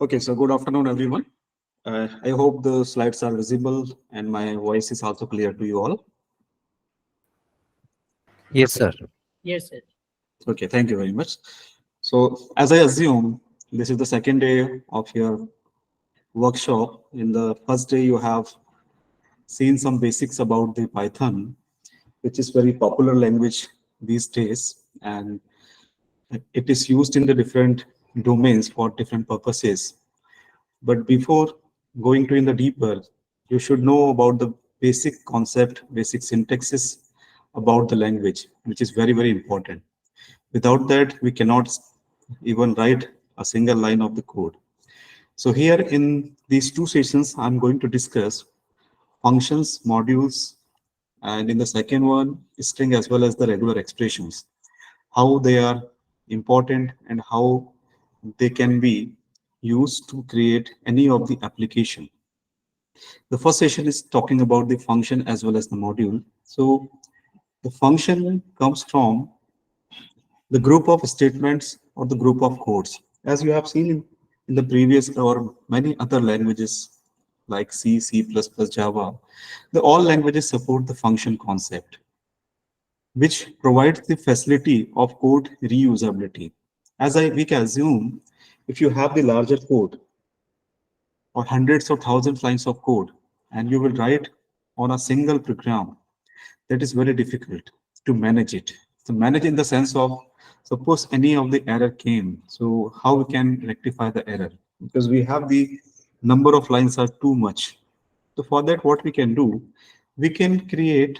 Okay, so good afternoon, everyone. I hope the slides are visible and my voice is also clear to you all. Yes, sir. Yes, sir. Okay, thank you very much. So, as I assume, this is the second day of your workshop. In the first day, you have seen some basics about the Python, which is very popular language these days, and it is used in the different domains for different purposes. But before going to in the deeper, you should know about the basic concept, basic syntaxes about the language, which is very, very important. Without that, we cannot even write a single line of the code. So here in these two sessions, I'm going to discuss functions, modules, and in the second one, string as well as the regular expressions, how they are important and how they can be used to create any of the application. The first session is talking about the function as well as the module. So the function comes from the group of statements or the group of codes. As you have seen in the previous or many other languages like C, C++, Java, all languages support the function concept, which provides the facility of code reusability. We can assume, if you have the larger code or hundreds or thousands lines of code, and you will write on a single program, that is very difficult to manage it. So manage in the sense of, suppose any of the error came, so how we can rectify the error? Because we have the number of lines are too much. So for that, what we can do, we can create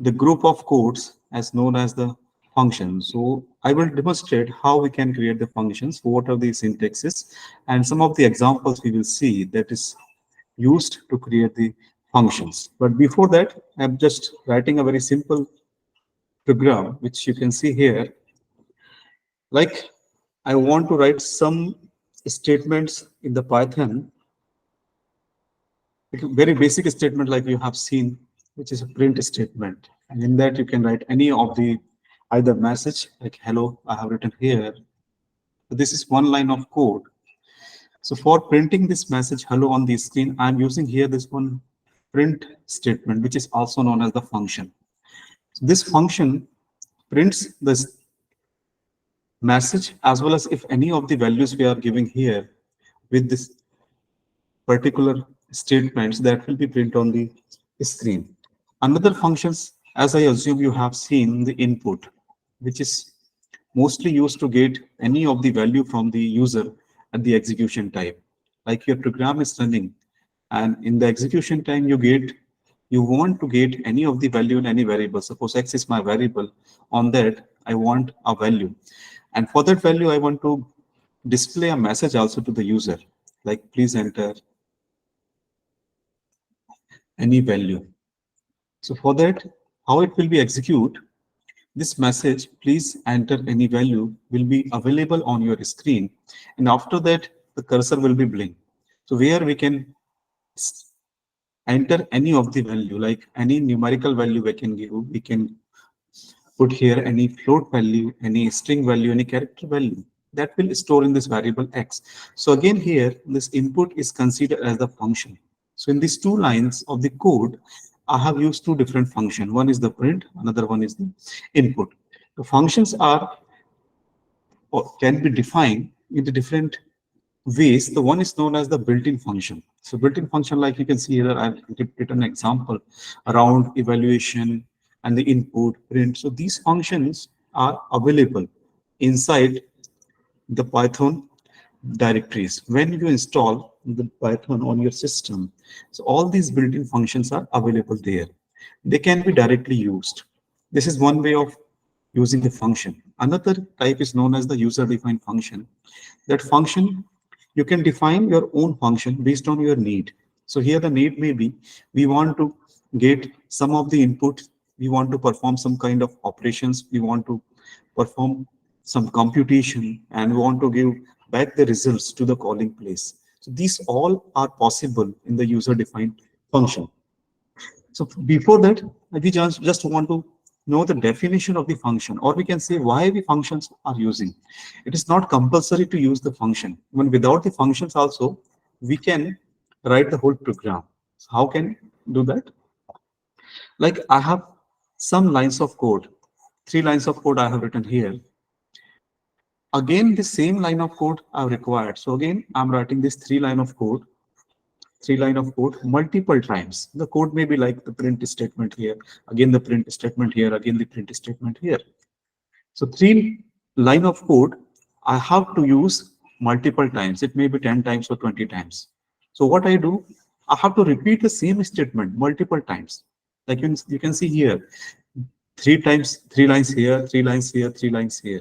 the group of codes as known as the function. So I will demonstrate how we can create the functions, what are the syntaxes, and some of the examples we will see that is used to create the functions. But before that, I'm just writing a very simple program, which you can see here. Like I want to write some statements in the Python, like a very basic statement like you have seen, which is a print statement. And in that you can write any of the either message like hello, I have written here. So this is one line of code. So for printing this message hello on the screen, I'm using here this one print statement, which is also known as the function. So this function prints this message as well as if any of the values we are giving here with this particular statements that will be printed on the screen. Another functions, as I assume you have seen the input, which is mostly used to get any of the value from the user at the execution time. Like your program is running, and in the execution time you want to get any of the value in any variable. Suppose X is my variable. On that, I want a value. And for that value, I want to display a message also to the user, like please enter any value. So for that, how it will be execute, this message, please enter any value, will be available on your screen. And after that, the cursor will be blink. So where we can enter any of the value, like any numerical value we can give, we can put here any float value, any string value, any character value that will store in this variable X. So again here, this input is considered as the function. So in these two lines of the code, I have used two different functions. One is the print, another one is the input. The functions are or can be defined in the different ways. The one is known as the built-in function. So built-in function, like you can see here, I've written an example around evaluation and the input print. So these functions are available inside the Python directories. When you install the Python on your system, so all these built-in functions are available there. They can be directly used. This is one way of using the function. Another type is known as the user-defined function. That function, you can define your own function based on your need. So here the need may be, we want to get some of the input, we want to perform some kind of operations, we want to perform some computation, and we want to give back the results to the calling place. So these all are possible in the user-defined function. So before that, we just want to know the definition of the function, or we can say why the functions are using. It is not compulsory to use the function. Even without the functions also, we can write the whole program. So how can do that? Like I have some lines of code, 3 lines of code I have written here. Again, the same line of code I've required. So again, I'm writing this 3 line of code multiple times. The code may be like the print statement here, again the print statement here, again the print statement here. So 3 line of code I have to use multiple times. It may be 10 times or 20 times. So what I do, I have to repeat the same statement multiple times. Like you can see here, 3 times, 3 lines here, 3 lines here, 3 lines here.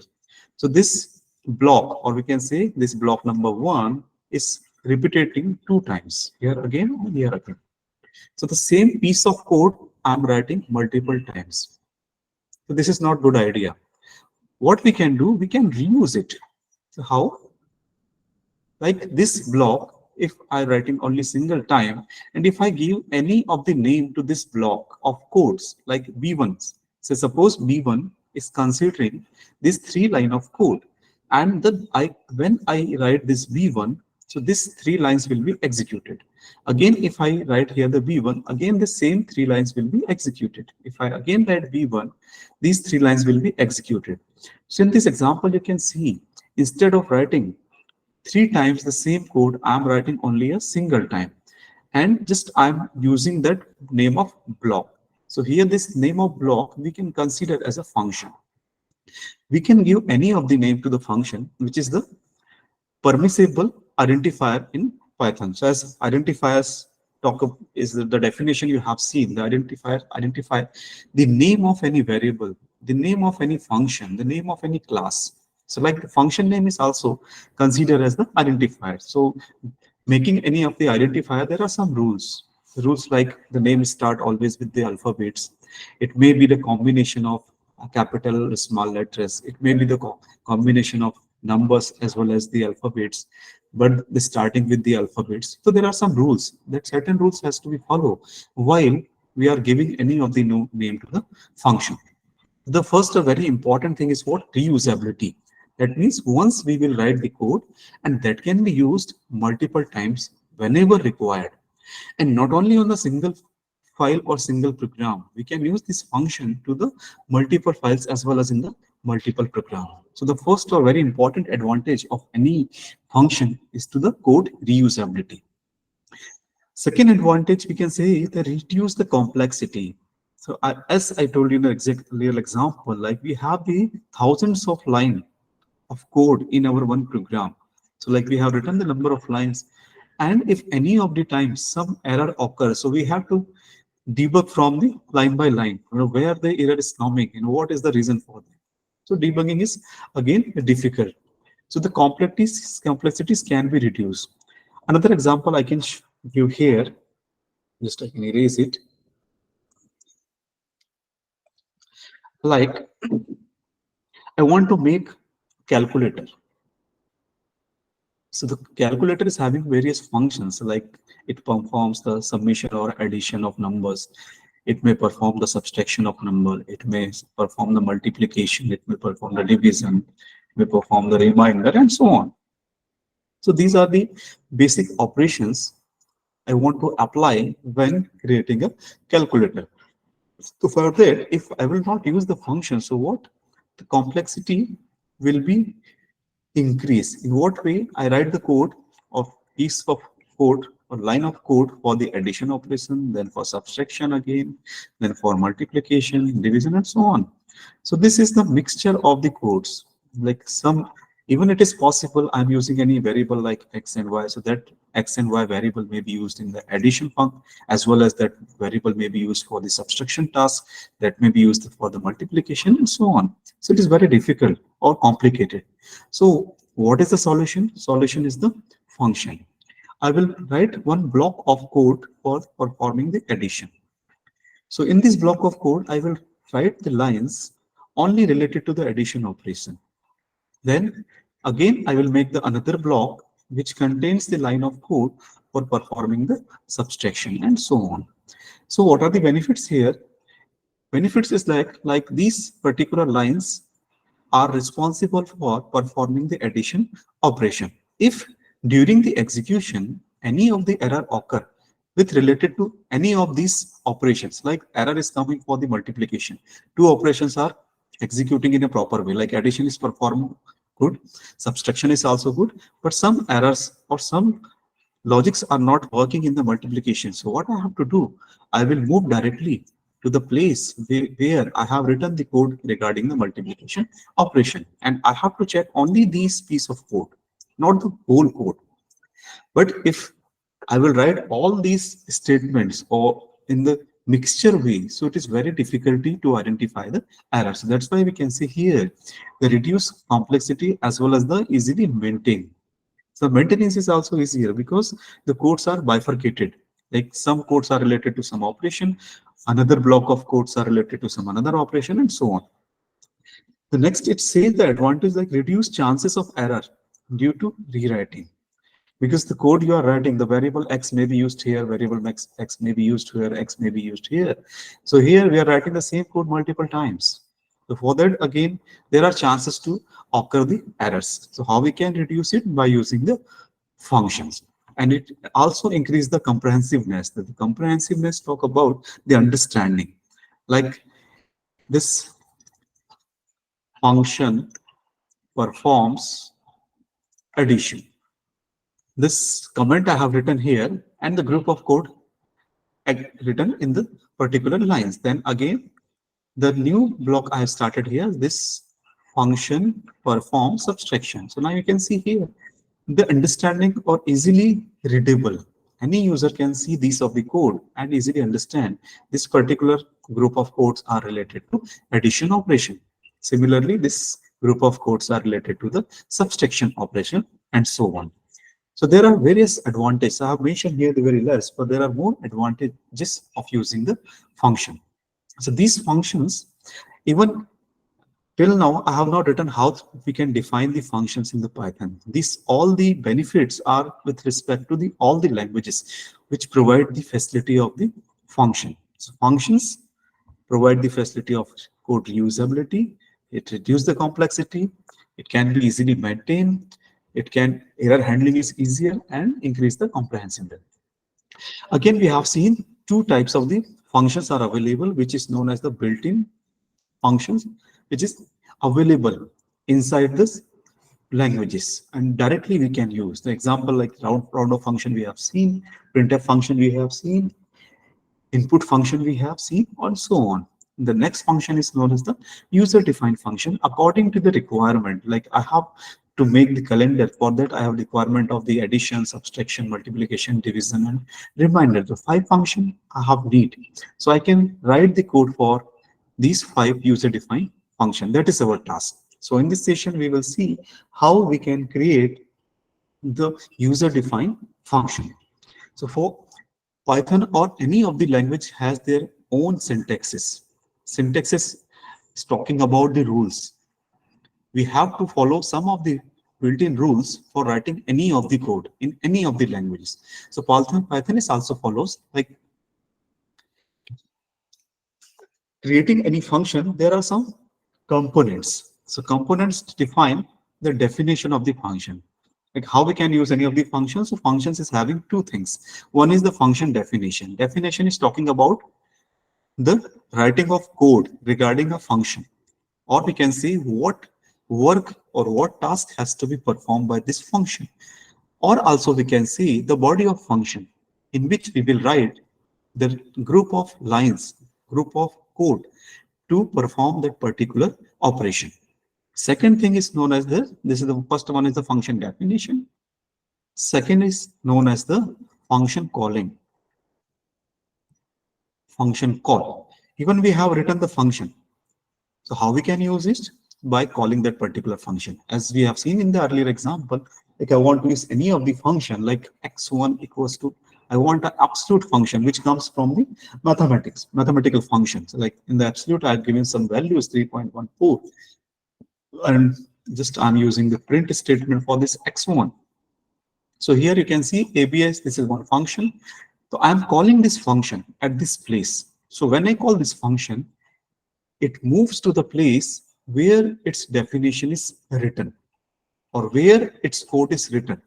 So this block, or we can say this block number 1 is repeating 2 times, here again and here again. So the same piece of code I'm writing multiple times. So this is not good idea. What we can do, we can reuse it. So how? Like this block, if I writing only single time, and if I give any of the name to this block of codes like B1, so suppose B1 is considering this 3 line of code, and then when I write this B1, so this 3 lines will be executed. Again, if I write here the B1, again the same 3 lines will be executed. If I again write B1, these 3 lines will be executed. So in this example, you can see instead of writing 3 times the same code, I'm writing only a single time. And just I'm using that name of block. So here this name of block, we can consider as a function. We can give any of the name to the function, which is the permissible identifier in Python. So as identifiers talk of, is the definition you have seen, the identifier identify the name of any variable, the name of any function, the name of any class. So like the function name is also considered as the identifier. So making any of the identifier, there are some rules. Rules like the name start always with the alphabets. It may be the combination of capital or small letters. It may be the combination of numbers as well as the alphabets, but the starting with the alphabets. So there are some rules that certain rules has to be followed while we are giving any of the name to the function. The first, a very important thing is what? Reusability. That means once we will write the code, and that can be used multiple times whenever required. And not only on the single file or single program, we can use this function to the multiple files as well as in the multiple program. So the first or very important advantage of any function is to the code reusability. Second advantage we can say is that reduce the complexity. So as I told you in the exact real example, like we have the thousands of lines of code in our one program. So like we have written the number of lines, and if any of the times some error occurs, so we have to debug from the line by line, where the error is coming, what is the reason for that. So debugging is again difficult. So the complexities can be reduced. Another example I can give here, just I can erase it. Like I want to make calculator. So the calculator is having various functions, like it performs the summation or addition of numbers. It may perform the subtraction of number. It may perform the multiplication. It may perform the division. It may perform the remainder and so on. So these are the basic operations I want to apply when creating a calculator. So for that, if I will not use the function, so what? The complexity will be increase. In what way? I write the code of piece of code or line of code for the addition operation, then for subtraction again, then for multiplication, division, and so on. So this is the mixture of the codes. Like some, even it is possible I'm using any variable like x and y, so that x and y variable may be used in the addition function, as well as that variable may be used for the subtraction task, that may be used for the multiplication and so on. So it is very difficult or complicated. So what is the solution? Solution is the function. I will write one block of code for performing the addition. So in this block of code, I will write the lines only related to the addition operation. Then again, I will make the another block which contains the line of code for performing the subtraction and so on. So what are the benefits here? Benefits is like these particular lines are responsible for performing the addition operation. If during the execution any of the error occur with related to any of these operations, like error is coming for the multiplication, two operations are executing in a proper way, like addition is performed good, subtraction is also good, but some errors or some logics are not working in the multiplication. So what I have to do, I will move directly to the place where I have written the code regarding the multiplication operation. And I have to check only these piece of code, not the whole code. But if I will write all these statements or in the mixture way, so it is very difficulty to identify the errors. So that's why we can see here the reduced complexity as well as the easily maintain. So maintenance is also easier because the codes are bifurcated. Like some codes are related to some operation, another block of codes are related to some another operation, and so on. The next, it says the advantage like reduce chances of error due to rewriting. Because the code you are writing, the variable x may be used here, variable x may be used here, x may be used here. So here we are writing the same code multiple times. So for that, again, there are chances to occur the errors. So how we can reduce it? By using the functions. And it also increase the comprehensiveness. The comprehensiveness talk about the understanding. Like this function performs addition. This comment I have written here and the group of code written in the particular lines. Then again, the new block I have started here, this function performs subtraction. So now you can see here, the understanding or easily readable. Any user can see these of the code and easily understand this particular group of codes are related to addition operation. Similarly, this group of codes are related to the subtraction operation and so on. So there are various advantages. I have mentioned here the very less, but there are more advantages of using the function. So these functions, even till now, I have not written how we can define the functions in the Python. These all the benefits are with respect to the all the languages which provide the facility of the function. So functions provide the facility of code reusability. It reduces the complexity. It can be easily maintained. It can error handling is easier and increase the comprehensiveness. Again, we have seen two types of the functions are available, which is known as the built-in functions, which is available inside this languages and directly we can use. The example like round function we have seen, printf function we have seen, input function we have seen, and so on. The next function is known as the user-defined function according to the requirement. Like I have to make the calendar. For that, I have requirement of the addition, subtraction, multiplication, division, and reminder. The 5 function I have need. So I can write the code for these 5 user-defined function. That is our task. So in this session, we will see how we can create the user-defined function. So for Python or any of the language has their own syntaxes. Syntaxes is talking about the rules. We have to follow some of the built-in rules for writing any of the code in any of the languages. So Python is also follows like creating any function. There are some components. So components define the definition of the function. Like how we can use any of the functions. So functions is having two things. One is the function definition. Definition is talking about the writing of code regarding a function, or we can see what work or what task has to be performed by this function, or also we can see the body of function in which we will write the group of lines, group of code to perform that particular operation. Second thing is known as this is the first one is the function definition. Second is known as the function calling. Function call. Even we have written the function. So how we can use it? By calling that particular function. As we have seen in the earlier example, like I want to use any of the function like x1 equals to, I want an absolute function which comes from the mathematical functions. Like in the absolute, I've given some values 3.14, and just I'm using the print statement for this x1. So here you can see ABS, this is one function. So I'm calling this function at this place. So when I call this function, it moves to the place where its definition is written or where its code is written.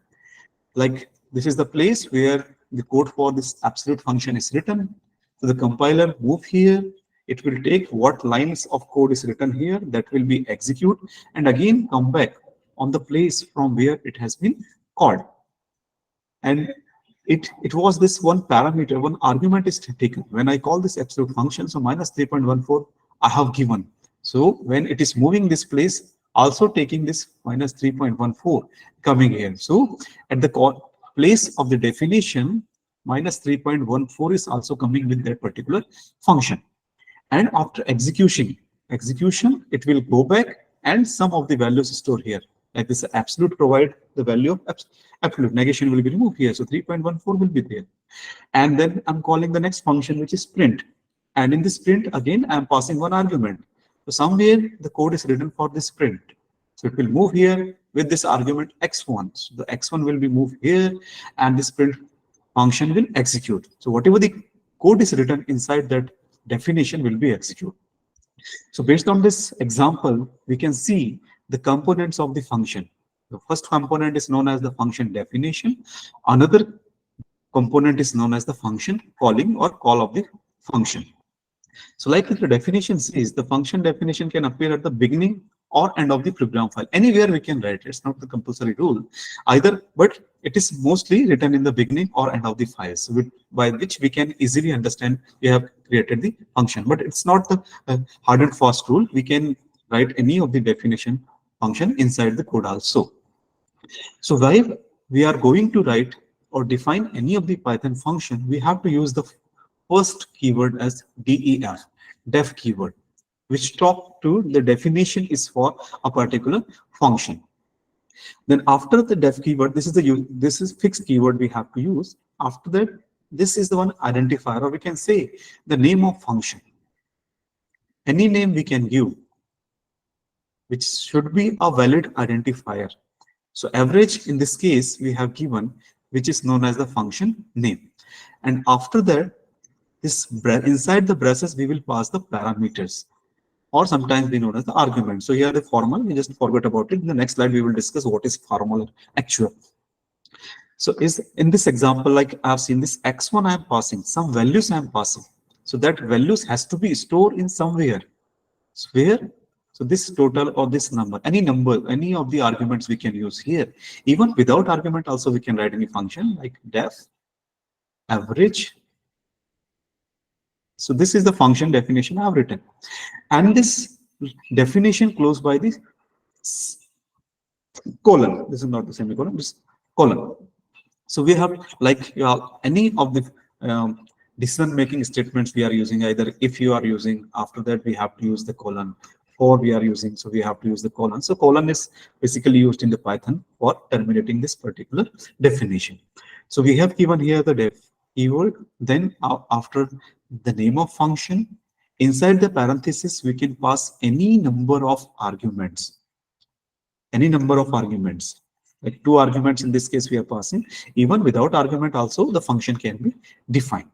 Like this is the place where the code for this absolute function is written. So the compiler move here. It will take what lines of code is written here that will be execute and again come back on the place from where it has been called. And it was this one parameter, one argument is taken. When I call this absolute function, so minus 3.14, I have given. So when it is moving this place, also taking this minus 3.14 coming here. So at the place of the definition, minus 3.14 is also coming with that particular function. And after execution, it will go back and some of the values stored here. Like this absolute provide the value of absolute, negation will be removed here. So 3.14 will be there. And then I'm calling the next function, which is print. And in this print, again, I'm passing one argument. So somewhere the code is written for this print. So it will move here with this argument x1. So the x1 will be moved here and this print function will execute. So whatever the code is written inside that definition will be executed. So based on this example, we can see the components of the function. The first component is known as the function definition. Another component is known as the function calling or call of the function. So like the definition says, the function definition can appear at the beginning or end of the program file. Anywhere we can write it. It's not the compulsory rule either, but it is mostly written in the beginning or end of the files, by which we can easily understand we have created the function. But it's not the hard and fast rule. We can write any of the definition function inside the code also. So while we are going to write or define any of the Python function, we have to use the first keyword as def keyword, which talk to the definition is for a particular function. Then after the def keyword, this is fixed keyword we have to use. After that, this is the one identifier, or we can say the name of function. Any name we can give, which should be a valid identifier. So average in this case we have given, which is known as the function name. And after that, this inside the braces we will pass the parameters, or sometimes we known as the argument. So here the formal, we just forgot about it. In the next slide, we will discuss what is formal actual. So is in this example, like I've seen this x1 I am passing, some values I am passing. So that values has to be stored in somewhere. So where? So this total or this number, any of the arguments we can use here. Even without argument also we can write any function like def average. So this is the function definition I have written. And this definition closed by the colon. This is not the semicolon, this colon. So we have like any of the decision making statements we are using, either if you are using, after that we have to use the colon, or we are using, so we have to use the colon. So colon is basically used in the Python for terminating this particular definition. So we have given here the def keyword, then after the name of function, inside the parenthesis we can pass any number of arguments, like 2 arguments in this case we are passing. Even without argument also the function can be defined.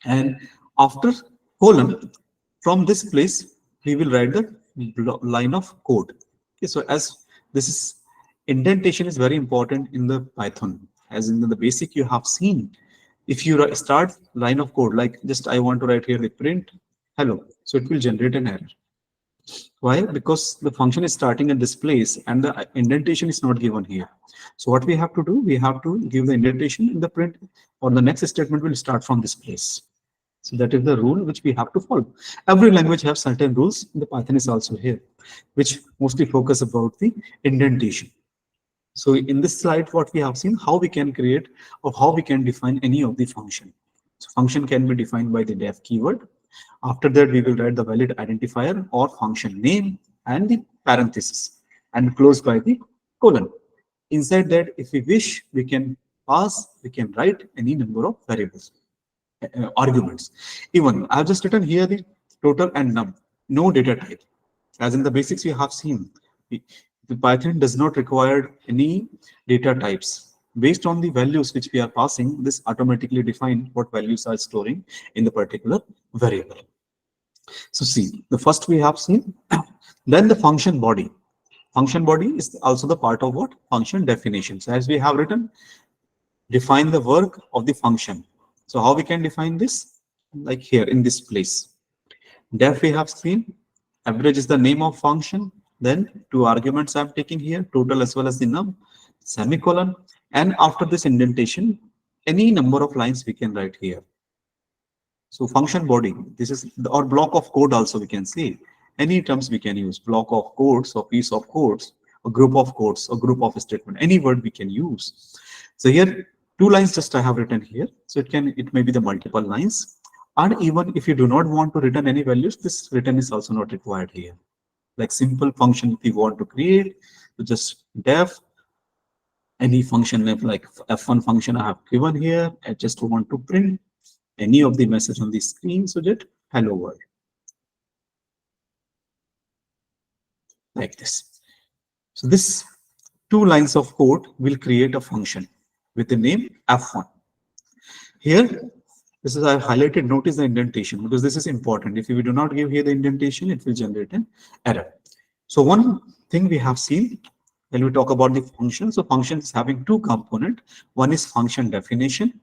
And after colon, from this place we will write the line of code. Okay, so as this is indentation is very important in the Python, as in the basic you have seen. If you start line of code, like just I want to write here the print hello, so it will generate an error. Why? Because the function is starting at this place and the indentation is not given here. So what we have to do, we have to give the indentation in the print, or the next statement will start from this place. So that is the rule which we have to follow. Every language has certain rules. The Python is also here, which mostly focus about the indentation. So in this slide, what we have seen, how we can create or how we can define any of the function. So function can be defined by the def keyword. After that, we will write the valid identifier or function name and the parenthesis, and close by the colon. Inside that, if we wish, we can write any number of variables, arguments. Even I've just written here the total and num, no data type. As in the basics we have seen, the Python does not require any data types. Based on the values which we are passing, this automatically define what values are storing in the particular variable. So see, the first we have seen, then the function body. Function body is also the part of what? Function definition. So as we have written, define the work of the function. So how we can define this? Like here in this place. Def we have seen, average is the name of function. Then two arguments I'm taking here, total as well as the num, semicolon. And after this indentation, any number of lines we can write here. So function body, this is the, or block of code also we can say. Any terms we can use, block of codes or piece of codes, a group of codes, a group of statement, any word we can use. So here, two lines just I have written here. So it may be the multiple lines. And even if you do not want to return any values, this return is also not required here. Like simple function if you want to create, so just def any function name like f1 function I have given here. I just want to print any of the message on the screen, so that hello world, like this. So this two lines of code will create a function with the name f1. Here, this is I highlighted, notice the indentation because this is important. If we do not give here the indentation, it will generate an error. So one thing we have seen when we talk about the function, so function is having two components. One is function definition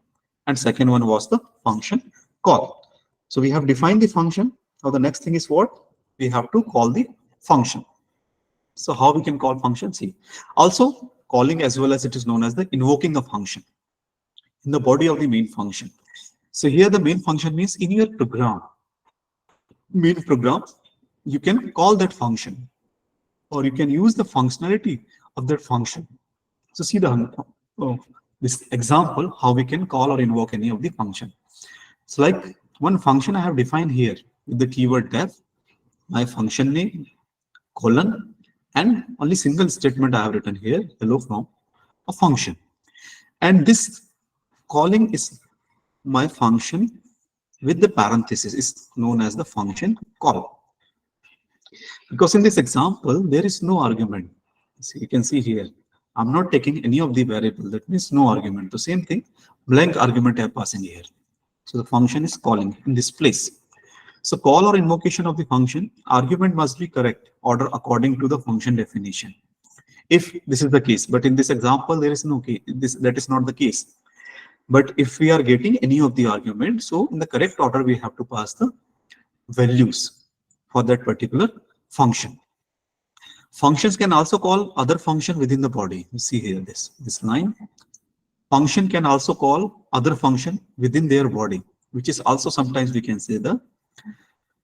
and second one was the function call. So we have defined the function. Now the next thing is what? We have to call the function. So how we can call function? See, also calling as well as it is known as the invoking a function in the body of the main function. So here the main function means in your main program, you can call that function or you can use the functionality of that function. So see this example, how we can call or invoke any of the function. So like one function I have defined here with the keyword def, my function name, colon, and only single statement I have written here, hello from a function. And this calling is my function with the parenthesis is known as the function call. Because in this example, there is no argument. So you can see here, I'm not taking any of the variable. That means no argument. The same thing, blank argument I am passing here. So the function is calling in this place. So call or invocation of the function, argument must be correct order according to the function definition. If this is the case, but in this example, there is no case. That is not the case. But if we are getting any of the arguments, so in the correct order, we have to pass the values for that particular function. Functions can also call other function within the body. You see here this line. Function can also call other function within their body, which is also sometimes we can say the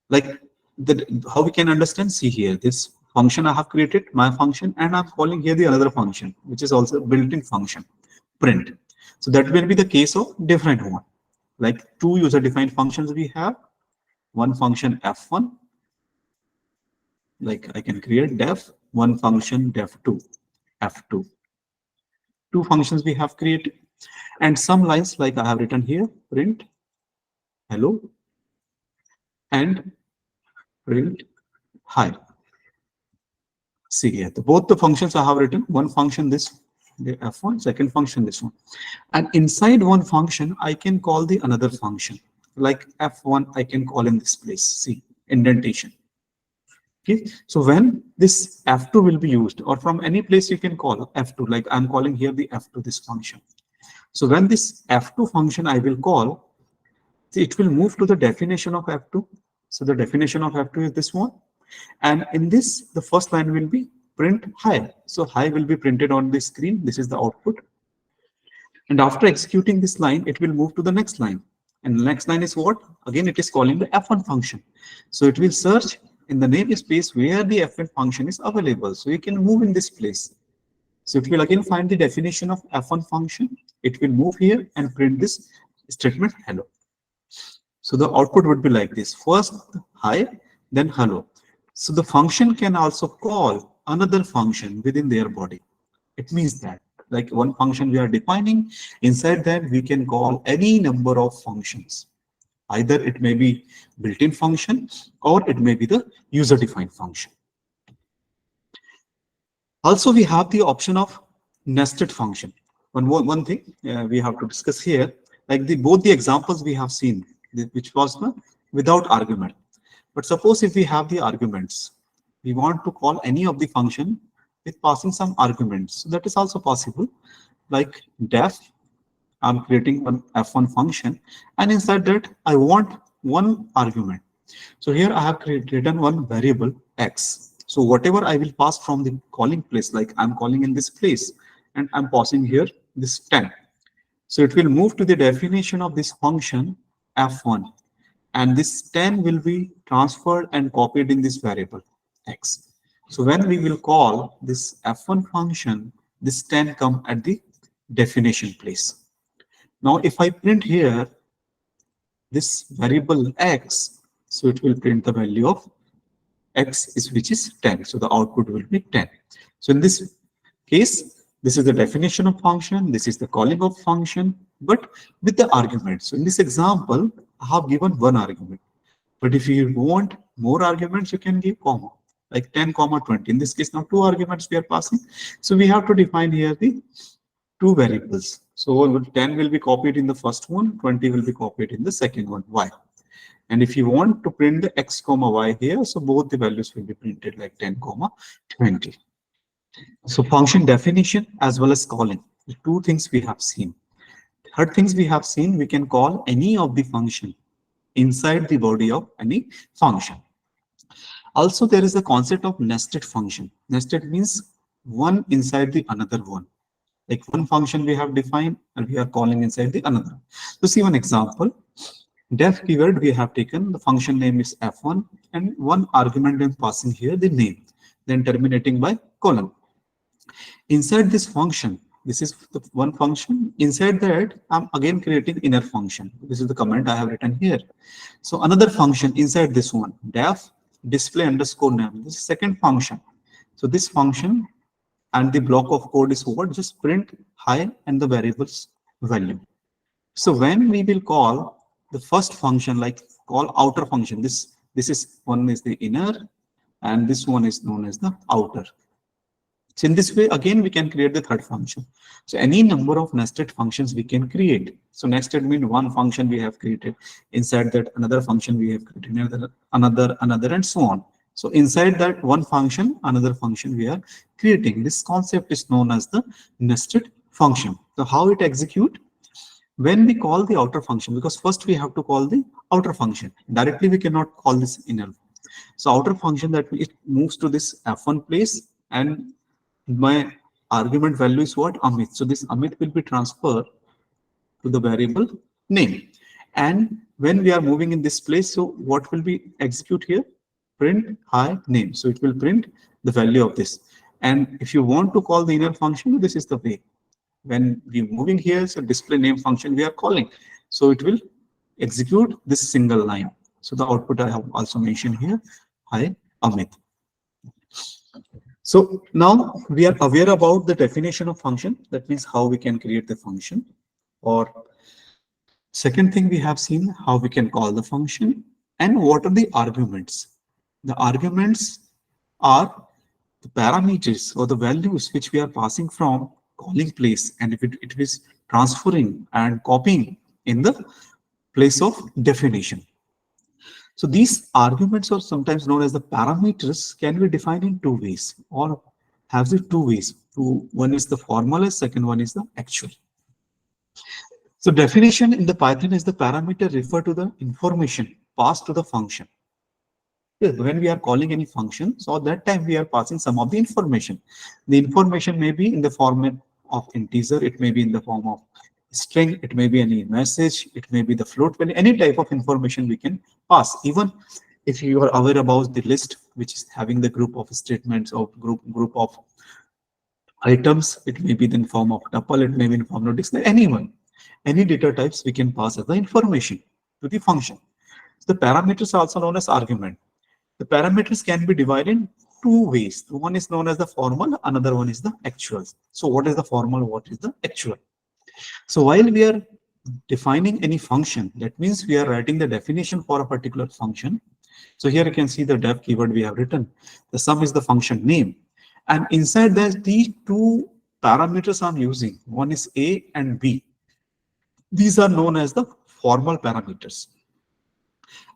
like that. How we can understand? See here, this function I have created my function, and I'm calling here the another function, which is also built-in function, print. So that will be the case of different one. Like two user-defined functions we have. One function f1, like I can create def, one function def2, f2. Two functions we have created, and some lines like I have written here, print hello and print hi. See here, both the functions I have written, one function this, the f1, second function this one. And inside one function, I can call the another function. Like f1, I can call in this place, see, indentation. Okay, so when this f2 will be used, or from any place you can call f2, like I'm calling here the f2, this function. So when this f2 function I will call, see, it will move to the definition of f2. So the definition of f2 is this one. And in this, the first line will be print hi. So hi will be printed on the screen. This is the output. And after executing this line, it will move to the next line. And the next line is what? Again, it is calling the f1 function. So it will search in the namespace where the f1 function is available. So you can move in this place. So it will again find the definition of f1 function. It will move here and print this statement hello. So the output would be like this. First hi, then hello. So the function can also call another function within their body. It means that like one function we are defining, inside that we can call any number of functions. Either it may be built-in function or it may be the user-defined function. Also, we have the option of nested function. One thing we have to discuss here, like both the examples we have seen, which was without argument. But suppose if we have the arguments, we want to call any of the function with passing some arguments. So that is also possible. Like def, I'm creating an f1 function, and inside that I want one argument. So here I have written one variable x. So whatever I will pass from the calling place, like I'm calling in this place, and I'm passing here this 10. So it will move to the definition of this function f1, and this 10 will be transferred and copied in this variable x. So when we will call this f1 function, this 10 come at the definition place. Now if I print here this variable x, so it will print the value of x is which is 10. So the output will be 10. So in this case, this is the definition of function, this is the calling of function, but with the argument. So in this example, I have given one argument. But if you want more arguments, you can give comma, like 10, comma 20. In this case, now two arguments we are passing. So we have to define here the two variables. So 10 will be copied in the first one, 20 will be copied in the second one, y. And if you want to print the x comma y here, so both the values will be printed like 10 comma 20. So function definition as well as calling, the two things we have seen. Third things we have seen, we can call any of the function inside the body of any function. Also, there is the concept of nested function. Nested means one inside the another one. Like one function we have defined and we are calling inside the another. So see one example. Def keyword, we have taken the function name is f1 and one argument I'm passing here the name, then terminating by colon. Inside this function, this is the one function. Inside that, I'm again creating inner function. This is the comment I have written here. So another function inside this one, def display underscore name. This is second function. So this function and the block of code is what? Just print hi and the variable's value. So when we will call the first function, like call outer function, this is one is the inner and this one is known as the outer. So in this way, again, we can create the third function. So any number of nested functions we can create. So nested means one function we have created. Inside that, another function we have created, another, and so on. So inside that one function, another function we are creating. This concept is known as the nested function. So how it execute? When we call the outer function, because first we have to call the outer function. Directly we cannot call this inner. So outer function, that it moves to this f1 place, and my argument value is what? Amit. So this Amit will be transferred to the variable name. And when we are moving in this place, so what will be execute here? Print hi name. So it will print the value of this. And if you want to call the inner function, this is the way. When we moving here, so display name function we are calling. So it will execute this single line. So the output I have also mentioned here, hi Amit. So now we are aware about the definition of function. That means how we can create the function. Or second thing we have seen, how we can call the function and what are the arguments. The arguments are the parameters or the values which we are passing from calling place, and if it is transferring and copying in the place of definition. So these arguments are sometimes known as the parameters, can be defined in two ways or have the two ways. One is the formal, second one is the actual. So definition in the Python is the parameter refer to the information passed to the function. When we are calling any function, so at that time we are passing some of the information. The information may be in the format of integer, it may be in the form of string, it may be any message, it may be the float value, any type of information we can pass. Even if you are aware about the list, which is having the group of statements or group of items, it may be in form of tuple, it may be in form of dictionary, anyone. Any data types we can pass as the information to the function. So the parameters are also known as argument. The parameters can be divided in two ways. One is known as the formal, another one is the actual. So what is the formal, what is the actual? So while we are defining any function, that means we are writing the definition for a particular function. So here you can see the def keyword we have written. The sum is the function name. And inside that, these two parameters I'm using, one is A and B. These are known as the formal parameters.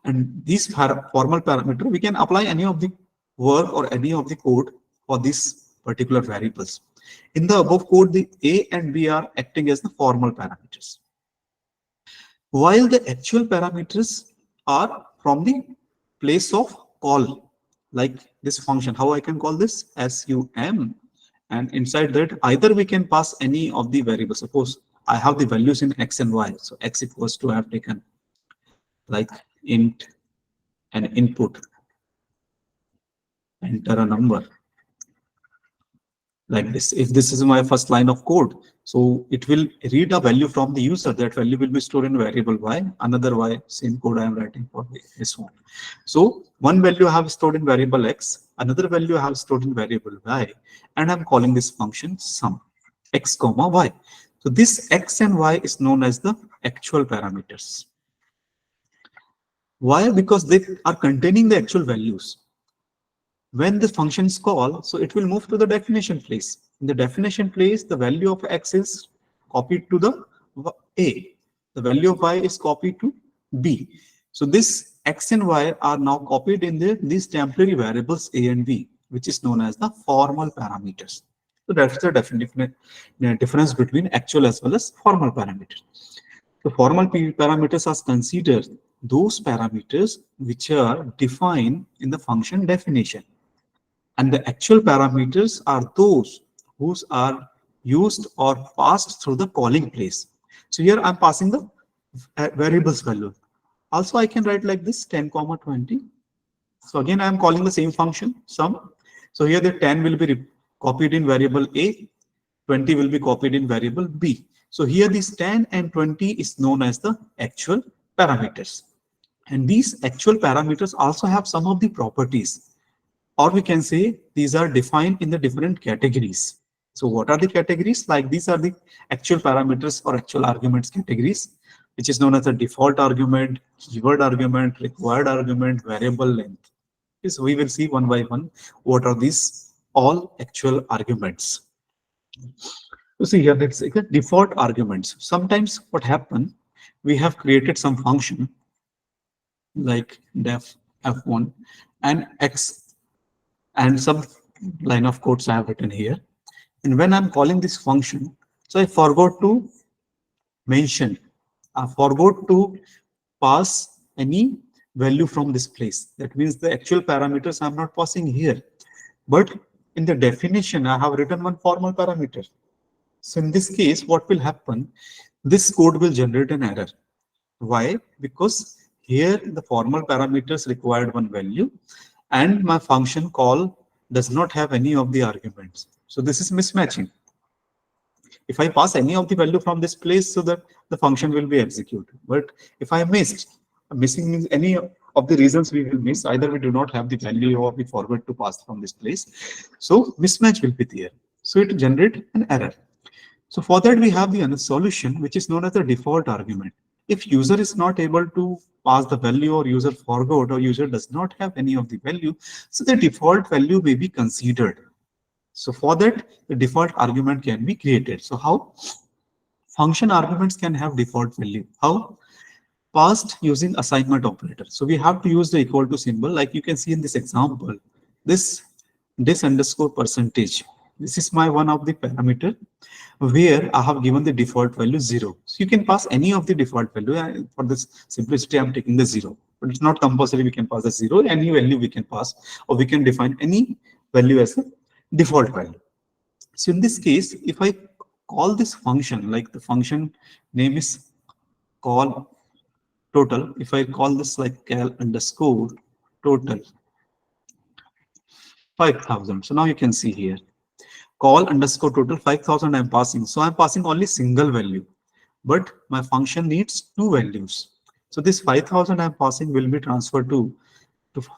And these formal parameter, we can apply any of the work or any of the code for these particular variables. In the above code, the A and B are acting as the formal parameters, while the actual parameters are from the place of call, like this function. How I can call this? Sum. And inside that, either we can pass any of the variables. Suppose I have the values in x and y. So x equals to, I have taken like int and input, enter a number like this. If this is my first line of code, so it will read a value from the user. That value will be stored in variable y, another y, same code I am writing for this one. So one value I have stored in variable x, another value I have stored in variable y, and I'm calling this function sum, x comma y. So this x and y is known as the actual parameters. Why? Because they are containing the actual values. When the function is called, so it will move to the definition place. In the definition place, the value of x is copied to the A. The value of y is copied to B. So this x and y are now copied in these temporary variables A and B, which is known as the formal parameters. So that's the definite difference between actual as well as formal parameters. The formal parameters are considered those parameters which are defined in the function definition. And the actual parameters are those whose are used or passed through the calling place. So here I'm passing the variables value. Also, I can write like this 10 comma 20. So again, I'm calling the same function sum. So here the 10 will be copied in variable A, 20 will be copied in variable B. So here this 10 and 20 is known as the actual parameters. And these actual parameters also have some of the properties, or we can say these are defined in the different categories. So what are the categories? Like these are the actual parameters or actual arguments categories, which is known as the default argument, keyword argument, required argument, variable length. So we will see one by one what are these all actual arguments. You see here, let's say the default arguments. Sometimes what happen, we have created some function like def f1 and x and some line of codes I have written here. And when I'm calling this function, so I forgot to mention, I forgot to pass any value from this place. That means the actual parameters I'm not passing here. But in the definition, I have written one formal parameter. So in this case, what will happen? This code will generate an error. Why? Because here the formal parameters required one value and my function call does not have any of the arguments. So this is mismatching. If I pass any of the value from this place, so that the function will be executed. But if I missing means any of the reasons we will miss, either we do not have the value or we forget to pass from this place. So mismatch will be there. So it will generate an error. So for that, we have the solution, which is known as the default argument. If user is not able to pass the value or user forgot or user does not have any of the value, so the default value may be considered. So for that, the default argument can be created. So how? Function arguments can have default value. How? Passed using assignment operator. So we have to use the equal to symbol, like you can see in this example, this underscore percentage. This is my one of the parameter where I have given the default value 0. So you can pass any of the default value. For this simplicity, I'm taking the 0. But it's not compulsory we can pass the 0. Any value we can pass, or we can define any value as a default value. So in this case, if I call this function, like the function name is call total, if I call this like cal underscore total 5,000. So now you can see here, call underscore total 5,000 I'm passing. So I'm passing only single value, but my function needs two values. So this 5,000 I'm passing will be transferred to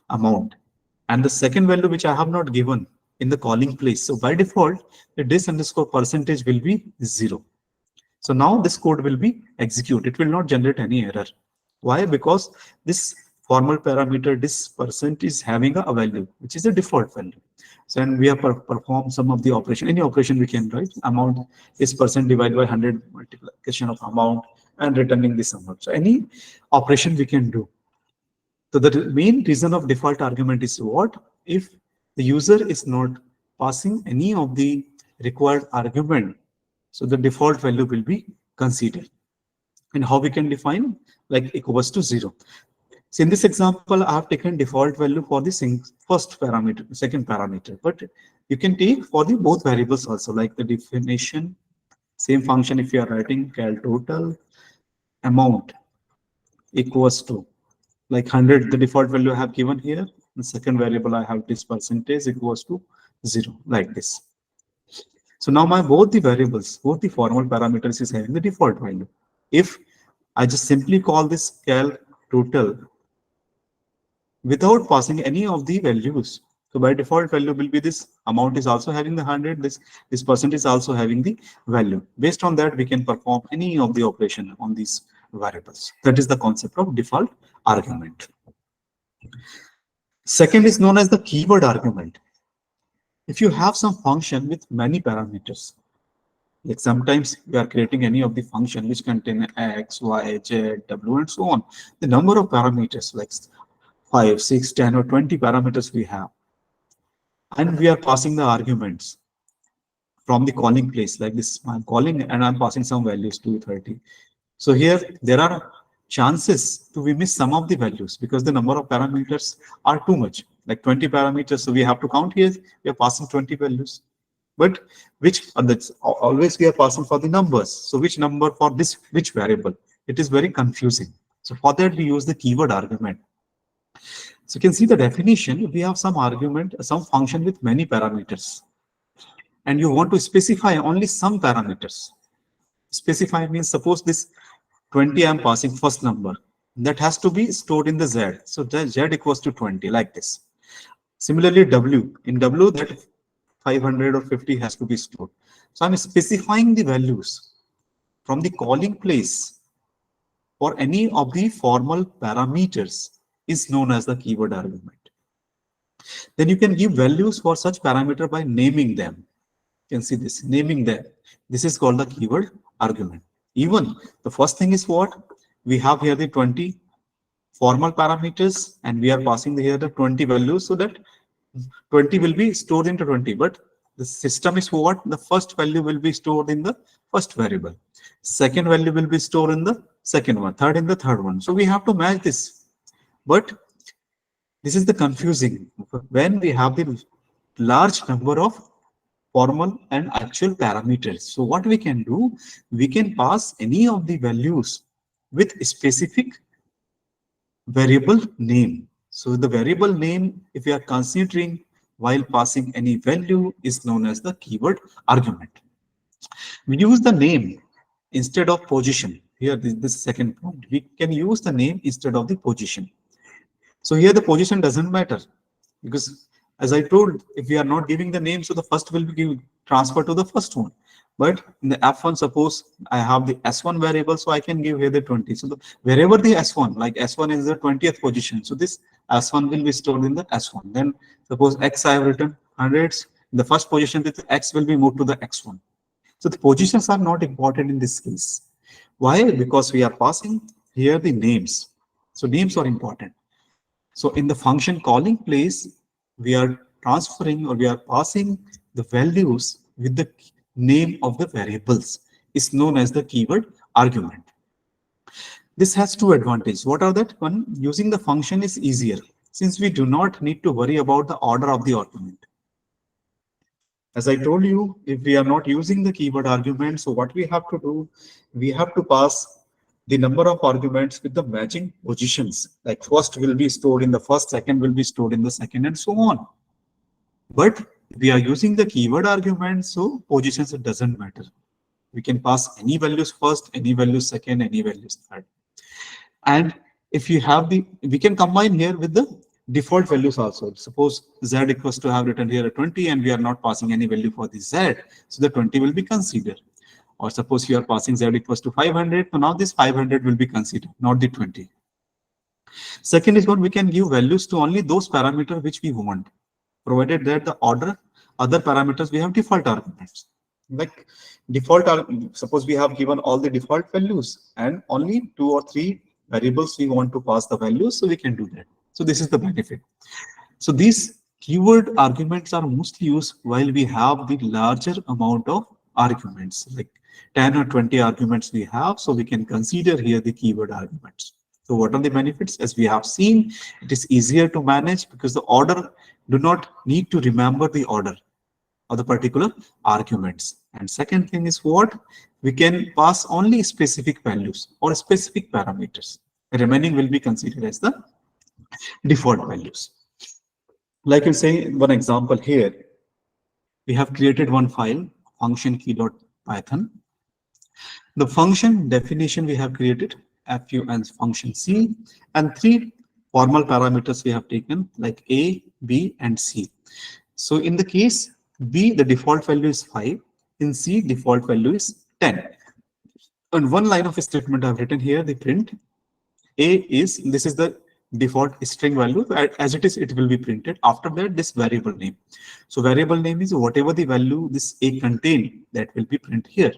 amount. And the second value which I have not given in the calling place. So by default, the this underscore percentage will be 0. So now this code will be executed. It will not generate any error. Why? Because this formal parameter, this percent is having a value, which is a default value. So and we have performed some of the operation. Any operation we can write amount is percent divided by 100 multiplication of amount and returning this amount. So any operation we can do. So the main reason of default argument is what? If the user is not passing any of the required argument, so the default value will be considered. And how we can define? Like equals to 0. So in this example, I have taken default value for the first parameter, second parameter, but you can take for the both variables also, like the definition, same function if you are writing cal total amount equals to like 100, the default value I have given here. The second variable I have this percentage equals to 0, like this. So now my both the variables, both the formal parameters is having the default value. If I just simply call this cal total without passing any of the values, so by default value will be this amount is also having the 100, this percent is also having the value. Based on that, we can perform any of the operation on these variables. That is the concept of default argument. Second is known as the keyword argument. If you have some function with many parameters, like sometimes we are creating any of the function which contain x, y, z, w, and so on. The number of parameters like 5, 6, 10, or 20 parameters we have. And we are passing the arguments from the calling place, like this. I'm calling and I'm passing some values to 30. So here there are chances to we miss some of the values because the number of parameters are too much, like 20 parameters. So we have to count here. We are passing 20 values. But which that's always we are passing for the numbers. So which number for this, which variable? It is very confusing. So for that we use the keyword argument. So you can see the definition. We have some argument, some function with many parameters, and you want to specify only some parameters. Specify means suppose this 20 I am passing first number, that has to be stored in the z. So the z equals to 20, like this. Similarly, w, in w that 500 or 50 has to be stored. So I'm specifying the values from the calling place for any of the formal parameters is known as the keyword argument. Then you can give values for such parameter by naming them. You can see this, naming them. This is called the keyword argument. Even the first thing is what? We have here the 20 formal parameters and we are passing here the 20 values, so that 20 will be stored into 20. But the system is what? The first value will be stored in the first variable. Second value will be stored in the second one. Third in the third one. So we have to match this. But this is the confusing when we have the large number of formal and actual parameters. So what we can do, we can pass any of the values with specific variable name. So the variable name, if we are considering while passing any value, is known as the keyword argument. We use the name instead of position. Here, this second point. We can use the name instead of the position. So here the position doesn't matter because, as I told, if we are not giving the name, so the first will be transferred to the first one. But in the F1, suppose I have the S1 variable, so I can give here the 20. So wherever the S1, like S1 is the 20th position, so this S1 will be stored in the S1. Then suppose X I have written hundreds, in the first position, the X will be moved to the X1. So the positions are not important in this case. Why? Because we are passing here the names. So names are important. So in the function calling place, we are transferring or we are passing the values with the name of the variables is known as the keyword argument. This has two advantages. What are that? One, using the function is easier since we do not need to worry about the order of the argument. As I told you, if we are not using the keyword argument, so what we have to do, we have to pass the number of arguments with the matching positions. Like first will be stored in the first, second will be stored in the second, and so on. But we are using the keyword argument, so positions, it doesn't matter. We can pass any values first, any values second, any values third. And if you have the, we can combine here with the default values also. Suppose z equals to have written here a 20 and we are not passing any value for the z, so the 20 will be considered. Or suppose you are passing z equals to 500, so now this 500 will be considered, not the 20. Second is what we can give values to only those parameters which we want, provided that the order, other parameters, we have default arguments. Like default, suppose we have given all the default values and only 2 or 3 variables we want to pass the values, so we can do that. So this is the benefit. So these keyword arguments are mostly used while we have the larger amount of arguments, like 10 or 20 arguments we have. So we can consider here the keyword arguments. So what are the benefits? As we have seen, it is easier to manage because the order do not need to remember the order of the particular arguments. And second thing is what? We can pass only specific values or specific parameters. The remaining will be considered as the default values. Like you say, one example here, we have created one file, function key.python. The function definition we have created, fu and function c, and three formal parameters we have taken like a, b, and c. So in the case b, the default value is 5. In c, default value is 10. And one line of a statement I've written here, the print a is, this is the default string value. As it is, it will be printed. After that, this variable name. So variable name is whatever the value this a contain, that will be printed here.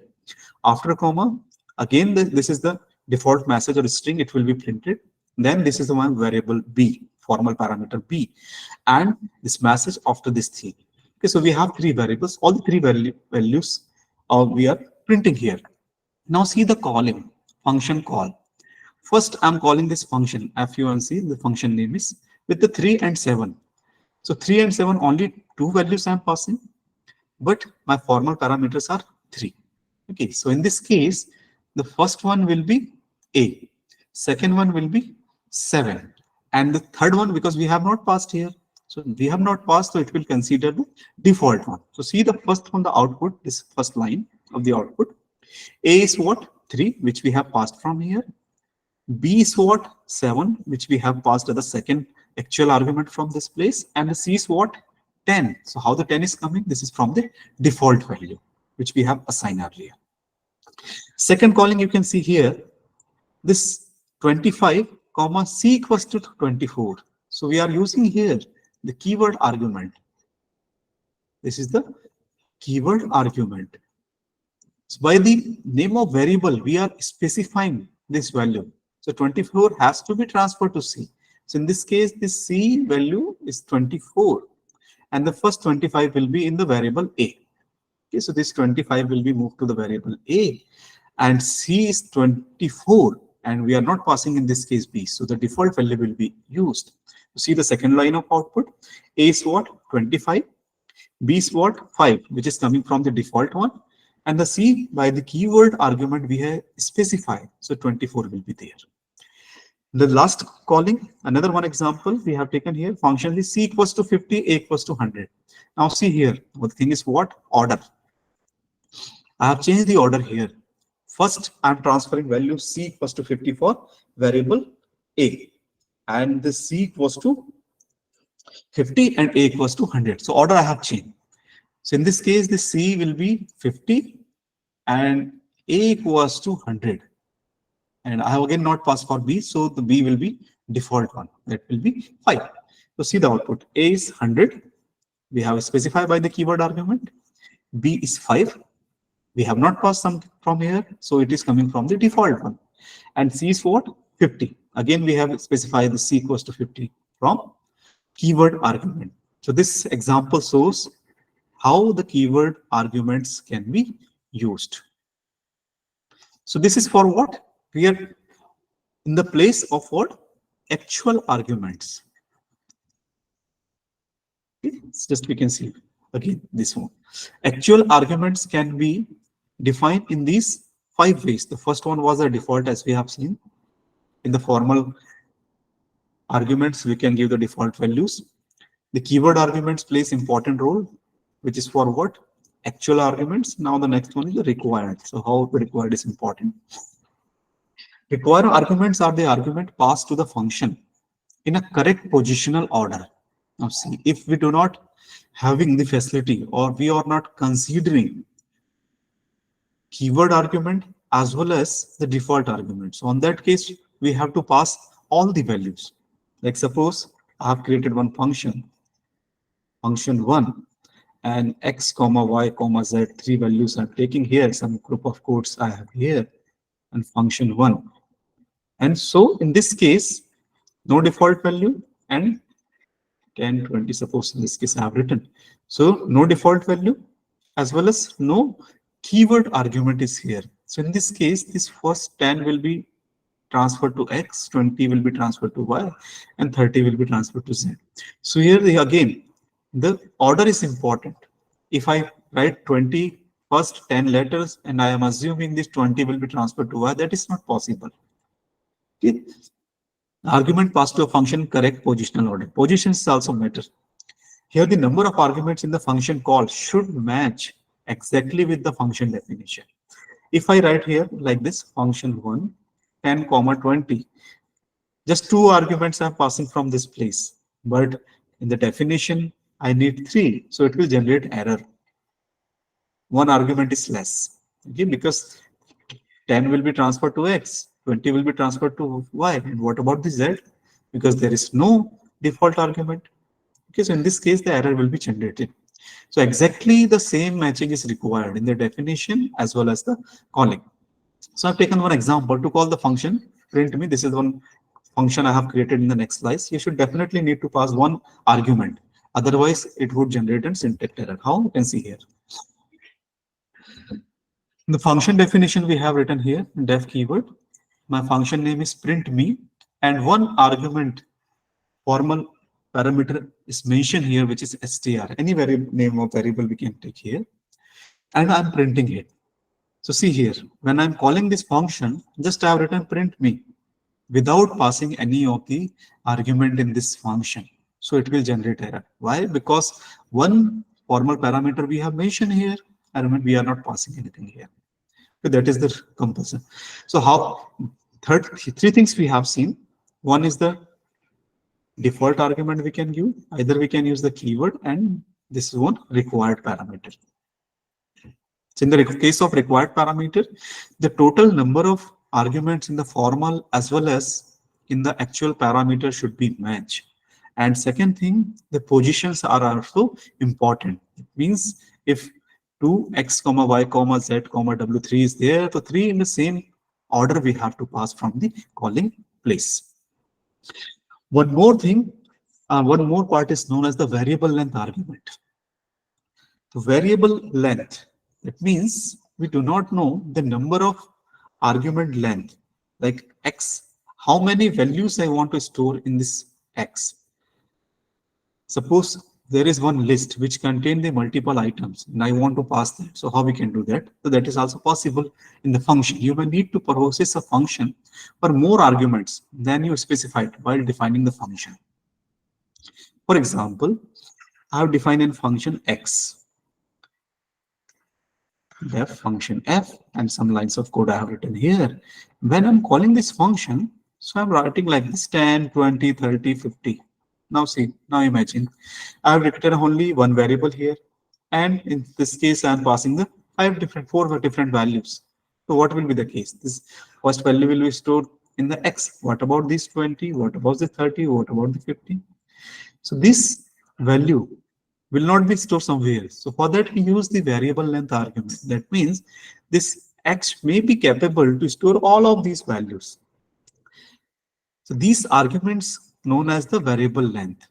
After comma, again, this is the default message or string, it will be printed. Then this is the one variable b, formal parameter b, and this message after this thing. Okay, so we have three variables. All the three values we are printing here. Now see the calling, function call. First, I'm calling this function func. The function name is with the 3 and 7. So 3 and 7, only two values I'm passing, but my formal parameters are 3. Okay, so in this case, the first one will be a, second one will be 7, and the third one, because we have not passed here, so we have not passed, so it will consider the default one. So see the first one, the output, this first line of the output. A is what? 3, which we have passed from here. B is what? 7, which we have passed as the second actual argument from this place. And the C is what? 10. So how the 10 is coming? This is from the default value, which we have assigned earlier. Second calling, you can see here, this 25, comma, C equals to 24. So we are using here the keyword argument. This is the keyword argument. So by the name of variable, we are specifying this value. So 24 has to be transferred to C. So in this case, this C value is 24, and the first 25 will be in the variable A. Okay, so this 25 will be moved to the variable A, and C is 24, and we are not passing in this case B. So the default value will be used. You see the second line of output. A is what? 25. B is what? 5, which is coming from the default one. And the C, by the keyword argument we have specified. So 24 will be there. The last calling, another one example we have taken here, function is C equals to 50, A equals to 100. Now see here, the thing is what? Order. I have changed the order here. First, I'm transferring value C equals to 50 for variable A. And the C equals to 50 and A equals to 100. So order I have changed. So in this case, the C will be 50 and A equals to 100. And I have again not passed for B, so the B will be default one. That will be 5. So see the output. A is 100. We have specified by the keyword argument. B is 5. We have not passed some from here, so it is coming from the default one. And C is what? 50. Again, we have specified the C equals to 50 from keyword argument. So this example shows how the keyword arguments can be used. So this is for what? We are in the place of what? Actual arguments. Okay, it's just we can see again this one. Actual arguments can be defined in these 5 ways. The first one was a default, as we have seen. In the formal arguments, we can give the default values. The keyword arguments plays important role, which is for what? Actual arguments. Now the next one is the required. So how the required is important. Required arguments are the argument passed to the function in a correct positional order. Now see, if we do not having the facility or we are not considering keyword argument as well as the default argument. So on that case, we have to pass all the values. Like suppose I have created one function 1, and x comma y comma z, 3 values I'm taking here, some group of codes I have here, and function 1. And so in this case, no default value, and 10, 20, suppose in this case I have written. So no default value as well as no keyword argument is here. So in this case, this first 10 will be transferred to X, 20 will be transferred to Y, and 30 will be transferred to Z. So here again, the order is important. If I write 20 first 10 letters and I am assuming this 20 will be transferred to Y, that is not possible. Okay. Argument passed to a function correct positional order. Positions also matter. Here the number of arguments in the function call should match exactly with the function definition. If I write here like this, function 1, 10, comma 20, just two arguments are passing from this place. But in the definition, I need three. So it will generate error. One argument is less. Okay, because 10 will be transferred to X, 20 will be transferred to Y. And what about the Z? Because there is no default argument. Okay, so in this case, the error will be generated. So exactly the same matching is required in the definition as well as the calling. So I've taken one example to call the function print me. This is one function I have created in the next slice. You should definitely need to pass one argument. Otherwise, it would generate a syntax error. How? You can see here. The function definition we have written here, def keyword. My function name is print me, and one argument formal parameter is mentioned here, which is str. Any variable name of variable we can take here, and I'm printing it. So see here, when I'm calling this function, just I have written print me without passing any of the argument in this function. So it will generate error. Why? Because one formal parameter we have mentioned here, and we are not passing anything here. So that is the compulsion. So how three things we have seen. One is the default argument we can use. Either we can use the keyword, and this is one required parameter. So in the case of required parameter, the total number of arguments in the formal as well as in the actual parameter should be matched. And second thing, the positions are also important. It means if 2x, y, z, w3 is there, so 3 in the same order we have to pass from the calling place. One more thing, one more part is known as the variable length argument. The variable length, that means we do not know the number of argument length, like x, how many values I want to store in this x. Suppose there is one list which contains the multiple items and I want to pass that. So how we can do that? So that is also possible in the function. You may need to process a function for more arguments than you specified while defining the function. For example, I have defined a function x, def function f, and some lines of code I have written here. When I'm calling this function, so I'm writing like this 10, 20, 30, 50. Now see, now imagine I have written only one variable here, and in this case I am passing the four different values. So what will be the case? This first value will be stored in the x. What about this 20? What about the 30? What about the 50? So this value will not be stored somewhere else. So for that we use the variable length argument. That means this x may be capable to store all of these values. So these arguments known as the variable length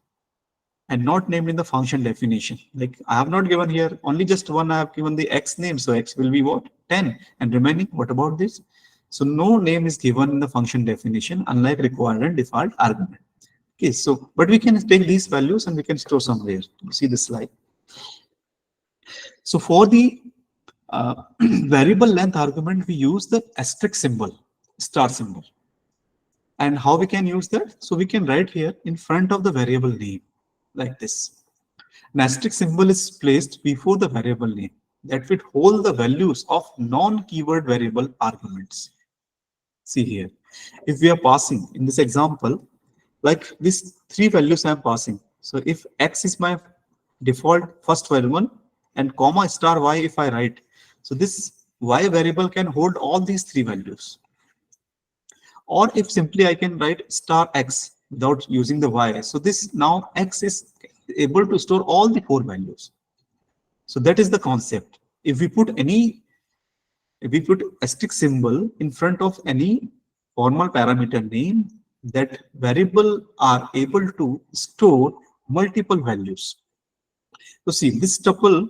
and not named in the function definition. Like I have not given here only just one, I have given the x name. So x will be what? 10, and remaining, what about this? So no name is given in the function definition, unlike required and default argument. Okay, so but we can take these values and we can store somewhere. You see the slide. So for the variable length argument, we use the asterisk symbol, star symbol. And how we can use that? So we can write here in front of the variable name like this. An asterisk symbol is placed before the variable name that will hold the values of non-keyword variable arguments. See here, if we are passing in this example, like these three values I am passing. So if x is my default first variable and comma star y if I write, so this y variable can hold all these three values. Or if simply I can write star x without using the y. So this now x is able to store all the four values. So that is the concept. If we put asterisk symbol in front of any formal parameter name, that variable are able to store multiple values. So see, this tuple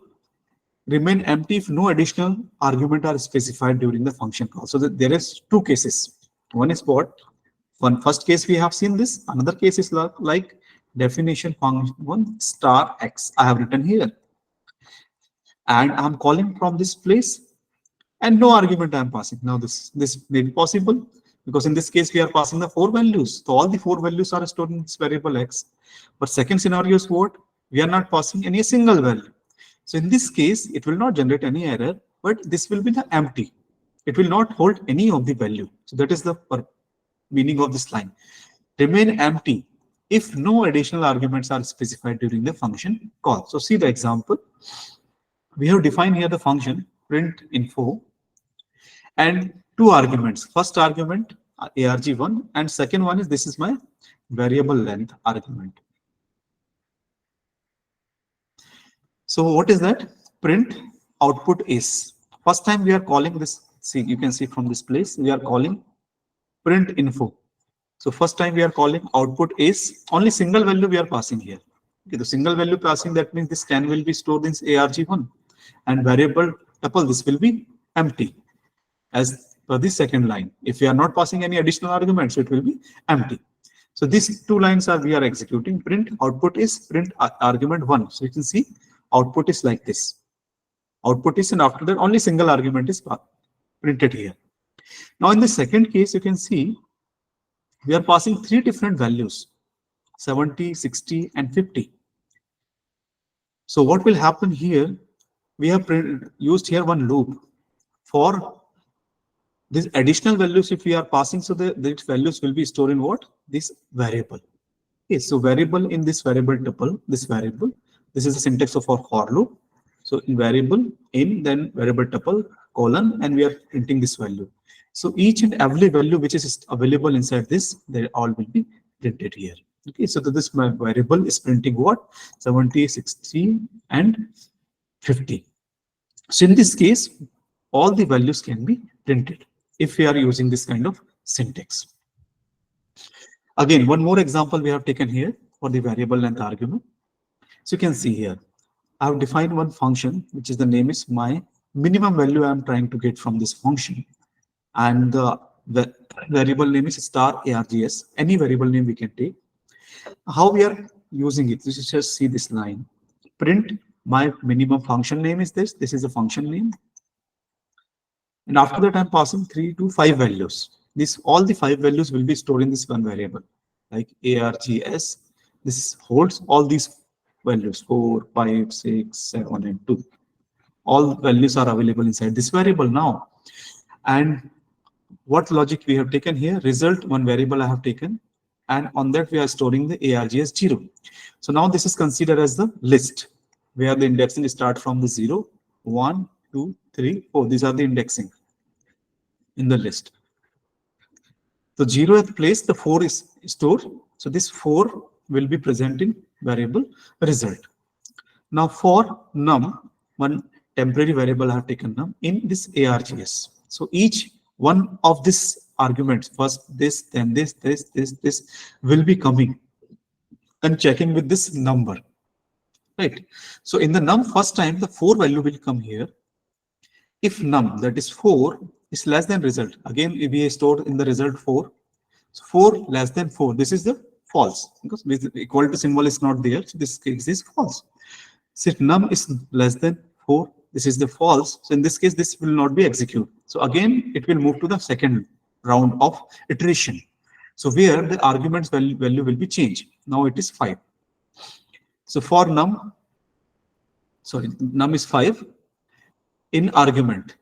remain empty if no additional argument are specified during the function call. So that there is two cases. One is what? One first case we have seen this. Another case is like definition function one star x. I have written here, and I'm calling from this place, and no argument I'm passing. Now this may be possible because in this case we are passing the four values. So all the four values are stored in this variable x. But second scenario is what? We are not passing any single value. So in this case, it will not generate any error, but this will be the empty. It will not hold any of the value. So that is the meaning of this line. Remain empty if no additional arguments are specified during the function call. So see the example. We have defined here the function print info and two arguments. First argument arg1 and second one is this is my variable length argument. So what is that? Print output is. First time we are calling this, see, you can see from this place, we are calling print info. So first time we are calling output is, only single value we are passing here. Okay, the single value passing, that means this 10 will be stored in arg1 and variable tuple, this will be empty as per the second line. If we are not passing any additional arguments, so it will be empty. So these two lines are we are executing. Print output is print argument 1. So you can see output is like this. Output is, and after that only single argument is printed here. Now in the second case, you can see we are passing three different values, 70, 60, and 50. So what will happen here? We have used here one loop for these additional values. If we are passing, so these values will be stored in what? This variable. Okay, so variable in this variable tuple, this variable, this is the syntax of our for loop. So in variable in, then variable tuple colon, and we are printing this value. So each and every value which is available inside this, they all will be printed here. Okay, so this my variable is printing what? 70, 60, and 50. So in this case, all the values can be printed if we are using this kind of syntax. Again, one more example we have taken here for the variable length argument. So you can see here, I have defined one function, which is the name is my minimum value I am trying to get from this function. And the variable name is star args. Any variable name we can take. How we are using it? This is just see this line. Print my minimum function name is this. This is a function name. And after that, I'm passing 3 to 5 values. This all the 5 values will be stored in this one variable, like args. This holds all these values 4, 5, 6, 7, and 2. All values are available inside this variable now. And what logic we have taken here? Result, one variable I have taken, and on that we are storing the args 0. So now this is considered as the list, where the indexing start from the 0, 1, 2, 3, 4. These are the indexing in the list. So 0th place, the 4 is stored. So this 4 will be present in variable result. Now for num, one temporary variable I have taken num in this args. So each one of these arguments, first this, then this will be coming and checking with this number, right? So in the num, first time the 4 value will come here. If num, that is 4, is less than result, again we stored in the result 4. So 4 less than 4, this is the false, because equal to symbol is not there, so this case is false. So if num is less than 4, this is the false. So in this case, this will not be executed. So again, it will move to the second round of iteration. So where the arguments value will be changed. Now it is 5. So for num, sorry, num is 5 in argument.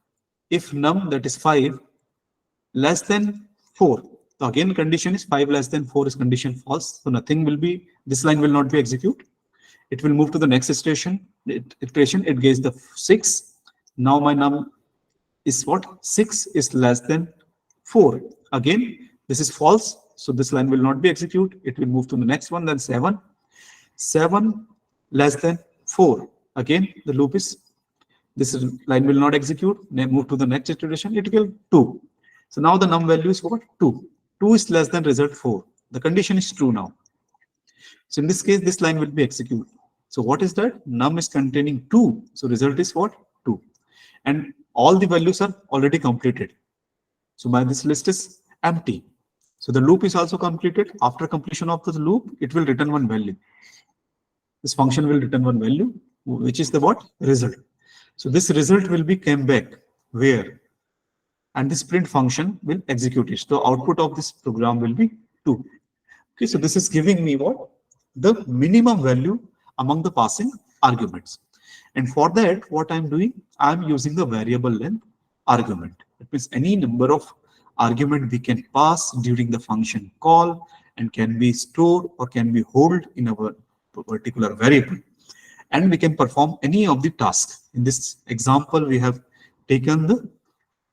If num, that is 5, less than 4. So again, condition is 5 less than 4 is condition false. So nothing will be, this line will not be executed. It will move to the next iteration. It gets the 6. Now my num is what? 6 is less than 4. Again, this is false. So this line will not be executed. It will move to the next one. Then 7. 7 less than 4. Again, the loop is, this line will not execute. Then move to the next iteration. It will 2. So now the num value is what? 2. 2 is less than result 4. The condition is true now. So in this case, this line will be executed. So what is that? Num is containing 2. So result is what? 2. And all the values are already completed. So my this list is empty. So the loop is also completed. After completion of the loop, it will return one value. This function will return one value, which is the what? Result. So this result will be came back where? And this print function will execute it. So output of this program will be 2. Okay, so this is giving me what? The minimum value among the passing arguments. And for that, what I'm doing, I'm using the variable length argument. It means any number of argument we can pass during the function call and can be stored or can be held in a particular variable. And we can perform any of the tasks. In this example, we have taken the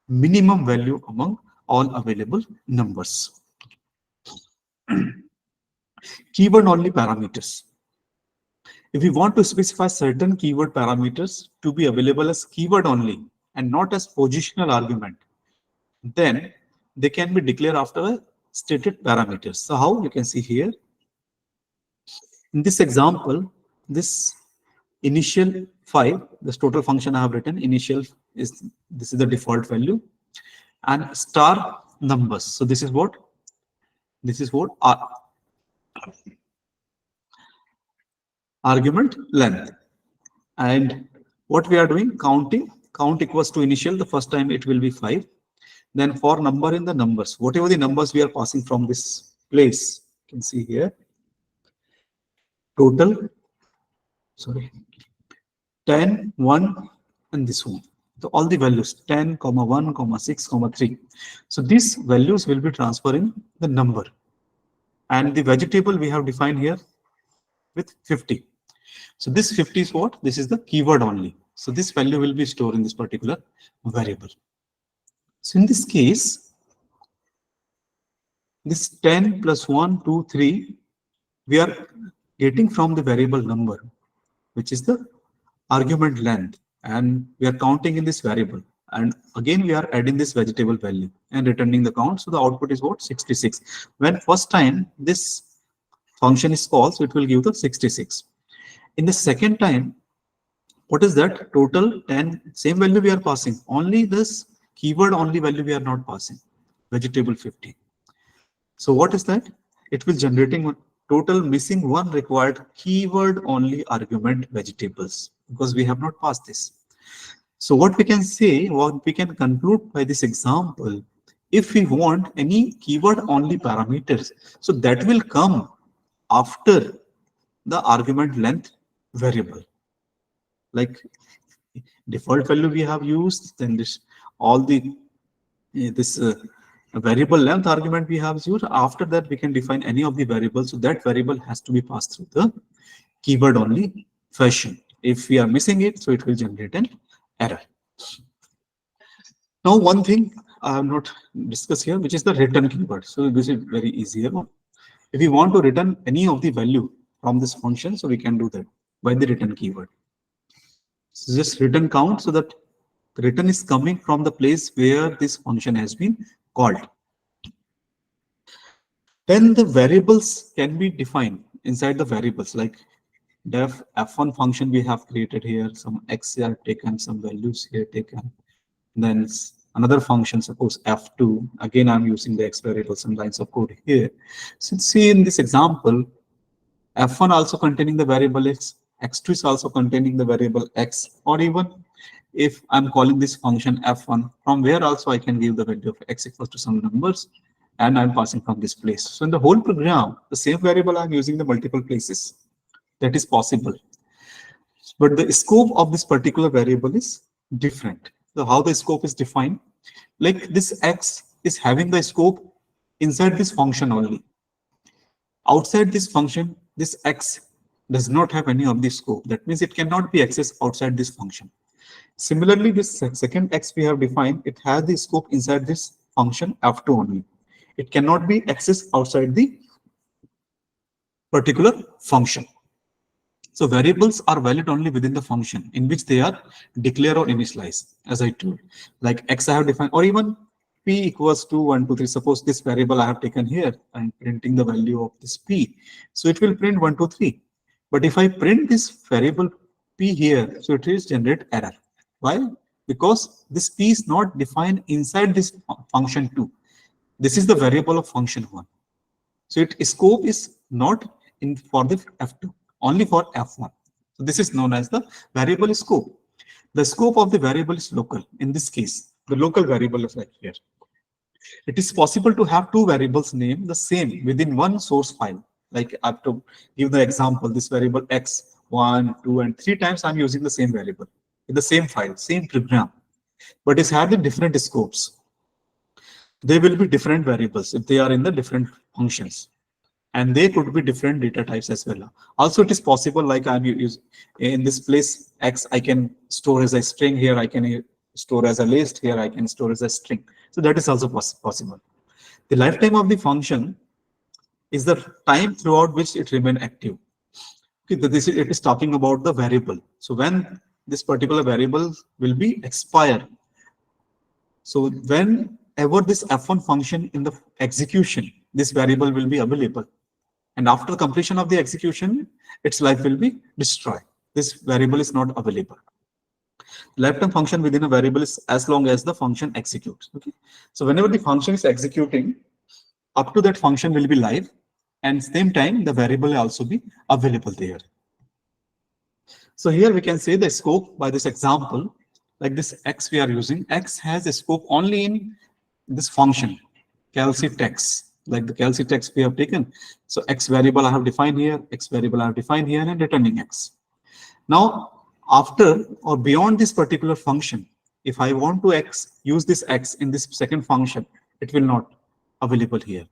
minimum value among all available numbers. Keyword only parameters. If we want to specify certain keyword parameters to be available as keyword only and not as positional argument, then they can be declared after a stated parameters. So how? You can see here. In this example, this initial 5, this total function I have written, initial is, this is the default value, and star numbers. So this is what? This is what? Argument length. And what we are doing, counting, count equals to initial, the first time it will be 5. Then for number in the numbers, whatever the numbers we are passing from this place, you can see here, total, sorry, 10, 1, and this one. So all the values 10, 1, 6, 3. So these values will be transferred in the number. And the vegetable we have defined here with 50. So this 50 is what? This is the keyword only. So this value will be stored in this particular variable. So in this case, this 10 plus 1, 2, 3, we are getting from the variable number, which is the argument length, and we are counting in this variable. And again, we are adding this vegetable value and returning the count. So the output is what? 66. When first time this function is called, so it will give the 66. In the second time, what is that? Total 10, same value we are passing. Only this keyword only value we are not passing. Vegetable 50. So what is that? It will generating total missing one required keyword only argument vegetables, because we have not passed this. So what we can say, what we can conclude by this example, if we want any keyword only parameters, so that will come after the argument length variable. Like default value we have used, then this all the variable length argument we have used. After that, we can define any of the variables. So that variable has to be passed through the keyword only fashion. If we are missing it, so it will generate an error. Now, one thing I have not discussed here, which is the return keyword. So this is very easier. If we want to return any of the value from this function, so we can do that by the return keyword. So just return count, so that the return is coming from the place where this function has been called. Then the variables can be defined inside the variables, like def f1 function we have created here, some x are taken, some values here taken. Then another function, suppose f2, again I'm using the x variable, some lines of code here. So see in this example, f1 also containing the variable x, x2 is also containing the variable x, or even if I'm calling this function f1, from where also I can give the value of x equals to some numbers, and I'm passing from this place. So in the whole program, the same variable I'm using the multiple places. That is possible. But the scope of this particular variable is different. So how the scope is defined, like this x is having the scope inside this function only. Outside this function, this x does not have any of this scope. That means it cannot be accessed outside this function. Similarly, this second x we have defined, it has the scope inside this function f2 only. It cannot be accessed outside the particular function. So variables are valid only within the function in which they are declared or initialized, as I told. Like x I have defined, or even p equals to 1, 2, 3. Suppose this variable I have taken here, I'm printing the value of this p. So it will print 1, 2, 3. But if I print this variable p here, so it will generate error. Why? Because this p is not defined inside this function 2. This is the variable of function 1. So its scope is not in for the F2, only for F1. So this is known as the variable scope. The scope of the variable is local. In this case, the local variable is right here. It is possible to have two variables named the same within one source file. Like I have to give the example, this variable x, 1, 2, and 3 times I'm using the same variable in the same file, same program, but it's had the different scopes. They will be different variables if they are in the different functions. And they could be different data types as well. Also, it is possible, like I'm using in this place x, I can store as a string here, I can store as a list here, I can store as a string. So that is also possible. The lifetime of the function is the time throughout which it remain active. Okay, it is talking about the variable. So when this particular variable will be expire. So whenever this f1 function in the execution, this variable will be available. And after completion of the execution, its life will be destroyed. This variable is not available. Lifetime function within a variable is as long as the function executes. Okay. So whenever the function is executing, up to that function will be live, and same time the variable will also be available there. So here we can say the scope by this example, like this x we are using, x has a scope only in this function, calcitex, like the calcitex we have taken. So x variable I have defined here, x variable I have defined here, and returning x. Now, after or beyond this particular function, if I want to use this x in this second function, it will not available here.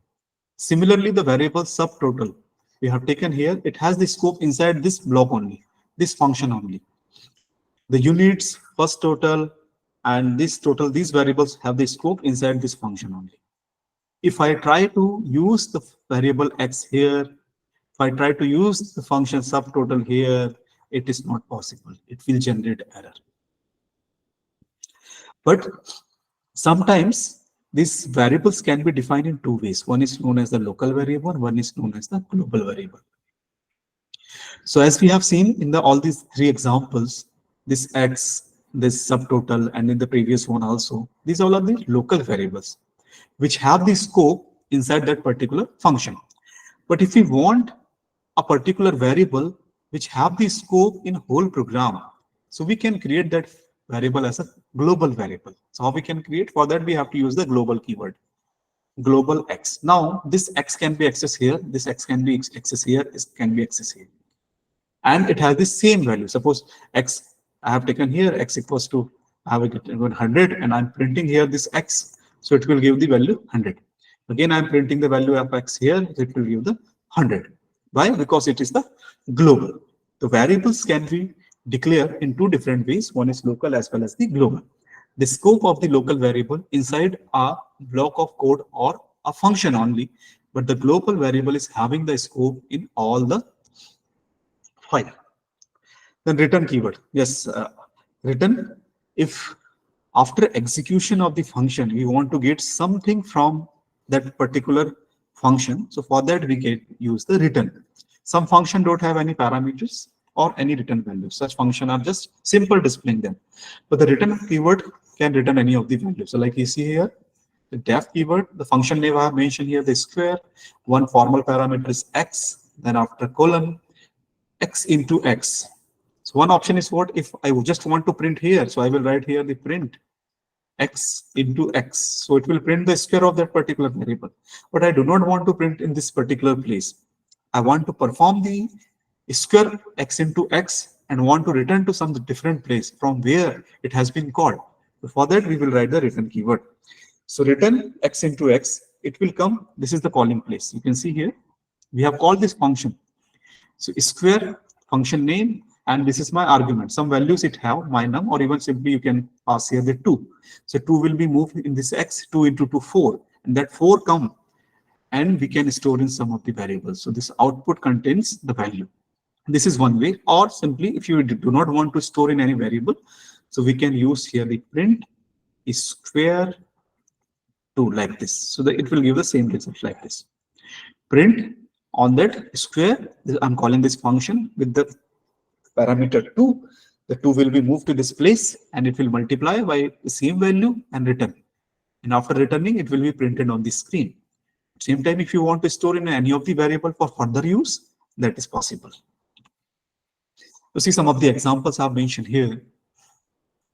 Similarly, the variable subtotal we have taken here, it has the scope inside this block only, this function only. The units, first total, and this total, these variables have the scope inside this function only. If I try to use the variable x here, if I try to use the function subtotal here, it is not possible. It will generate error. But sometimes these variables can be defined in two ways. One is known as the local variable, one is known as the global variable. So as we have seen in all these three examples, this x, this subtotal, and in the previous one also, these all are the local variables which have the scope inside that particular function. But if we want a particular variable which have the scope in whole program, so we can create that variable as a global variable. So how we can create? For that we have to use the global keyword, global x. Now this x can be accessed here, this x can be accessed here, this can be accessed here, and it has the same value. Suppose x I have taken here, x equals to, I have 100, and I'm printing here this x, so it will give the value 100. Again, I'm printing the value of x here, it will give the 100. Why? Because it is the global. The variables can be declared in two different ways. One is local as well as the global. The scope of the local variable inside a block of code or a function only, but the global variable is having the scope in all the file. Then return keyword. Yes, return. If after execution of the function, we want to get something from that particular function. So for that, we use the return. Some function don't have any parameters or any return values. Such function are just simple displaying them. But the return keyword can return any of the values. So like you see here, the def keyword, the function name I have mentioned here, the square, one formal parameter is x, then after colon, x into x. So one option is what? If I just want to print here, so I will write here the print x into x. So it will print the square of that particular variable. But I do not want to print in this particular place. I want to perform the square x into x and want to return to some different place from where it has been called. So for that, we will write the return keyword. So return x into x, it will come. This is the calling place. You can see here, we have called this function. So square function name, and this is my argument. Some values it have, my num, or even simply you can pass here the 2. So 2 will be moved in this x, 2 into 2, 4. And that 4 come, and we can store in some of the variables. So this output contains the value. This is one way. Or simply, if you do not want to store in any variable, so we can use here the print square 2 like this. So that it will give the same result like this. Print on that square. I'm calling this function with the parameter 2. The 2 will be moved to this place and it will multiply by the same value and return. And after returning, it will be printed on the screen. Same time, if you want to store in any of the variable for further use, that is possible. You see some of the examples I've mentioned here.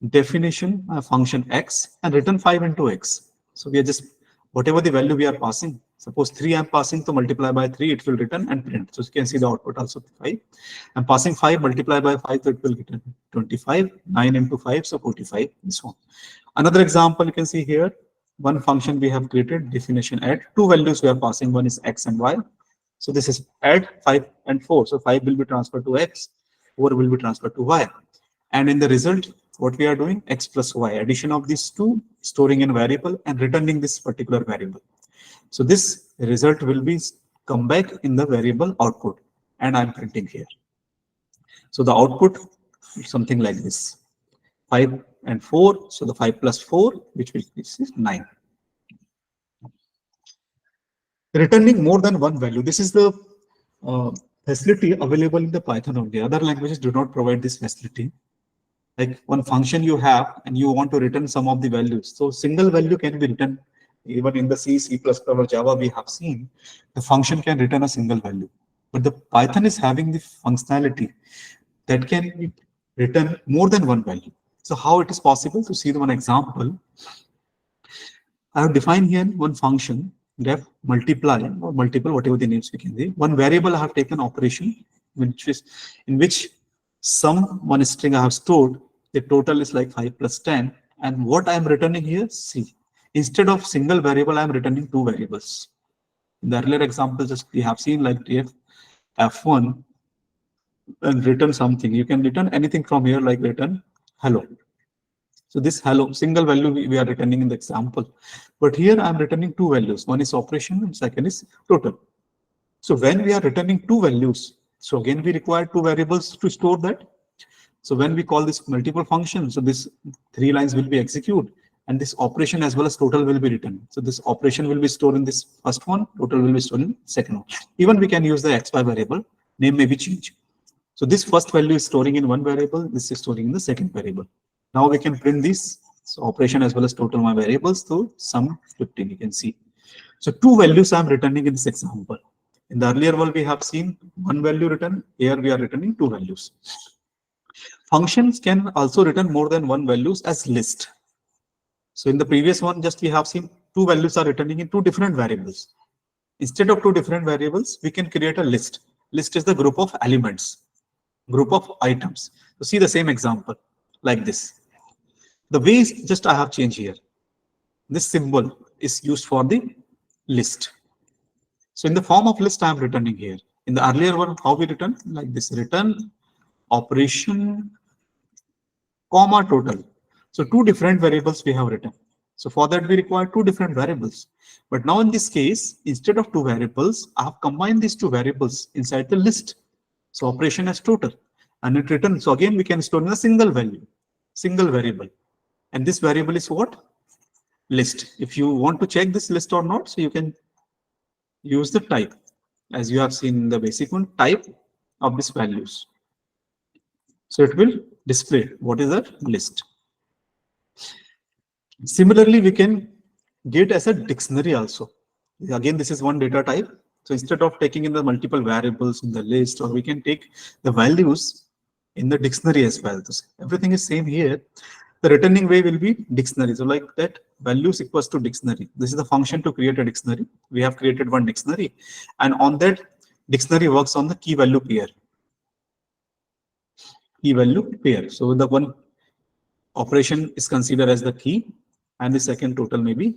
Definition function x and return 5 into x. So we are just, whatever the value we are passing, suppose 3 I'm passing, to multiply by 3, it will return and print. So you can see the output also 5. I'm passing 5, multiply by 5, so it will return 25, 9 into 5, so 45, this one. Another example you can see here, one function we have created, definition add, two values we are passing, one is x and y. So this is add 5 and 4. So 5 will be transferred to x, 4 will be transferred to y. And in the result, what we are doing, x plus y, addition of these two, storing in variable and returning this particular variable. So this result will be come back in the variable output, and I'm printing here. So the output is something like this, 5 and 4. So the 5 plus 4, which will be 9. Returning more than one value. This is the facility available in the Python only. Other languages do not provide this facility. Like one function you have and you want to return some of the values. So single value can be written. Even in the C, C++ or Java we have seen, the function can return a single value. But the Python is having the functionality that can return more than one value. So how it is possible? To see one example, I have defined here one function, def multiply or multiple, whatever the names we can say. One variable I have taken operation, which is in which some one string I have stored. The total is like 5 plus 10. And what I am returning here, C. Instead of single variable, I am returning two variables. In the earlier example, just we have seen like df f1 and return something. You can return anything from here, like return hello. So this hello, single value we are returning in the example. But here I am returning two values. One is operation and second is total. So when we are returning two values, so again we require two variables to store that. So when we call this multiple function, so this 3 lines will be executed and this operation as well as total will be written. So this operation will be stored in this first one, total will be stored in second one. Even we can use the xy variable, name may be changed. So this first value is storing in one variable, this is storing in the second variable. Now we can print this, so operation as well as total my variables to sum 15, you can see. So two values I am returning in this example. In the earlier one we have seen one value return, here we are returning two values. Functions can also return more than one values as list. So in the previous one, just we have seen two values are returning in two different variables. Instead of two different variables, we can create a list. List is the group of elements, group of items. So see the same example like this. The way is just I have changed here. This symbol is used for the list. So in the form of list, I am returning here. In the earlier one, how we return? Like this, return operation, comma total. So two different variables we have written. So for that, we require two different variables. But now in this case, instead of two variables, I have combined these two variables inside the list. So operation as total and it returns. So again, we can store in a single value, single variable. And this variable is what? List. If you want to check this list or not, so you can use the type. As you have seen in the basic one, type of these values. So it will display what is that list. Similarly, we can get as a dictionary also. Again, this is one data type. So instead of taking in the multiple variables in the list, or we can take the values in the dictionary as well. So everything is same here. The returning way will be dictionary. So like that, values equals to dictionary. This is the function to create a dictionary. We have created one dictionary, and on that dictionary works on the key value pair. Key value pair. So the one operation is considered as the key, and the second total may be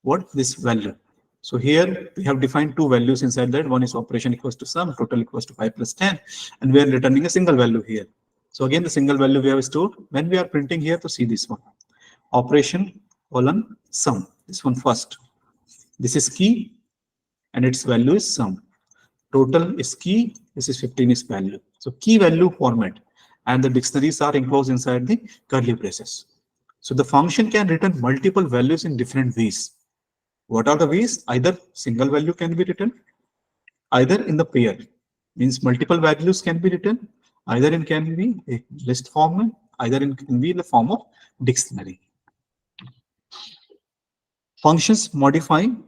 what? This value. So here we have defined two values inside that. One is operation equals to sum, total equals to 5 plus 10, and we are returning a single value here. So again, the single value we have stored. When we are printing here, to see this one, operation colon sum. This one first. This is key, and its value is sum. Total is key. This is 15 is value. So key value format, and the dictionaries are enclosed inside the curly braces. So the function can return multiple values in different ways. What are the ways? Either single value can be written, either in the pair, means multiple values can be written, either in can be a list format, either in can be in the form of dictionary. Functions modifying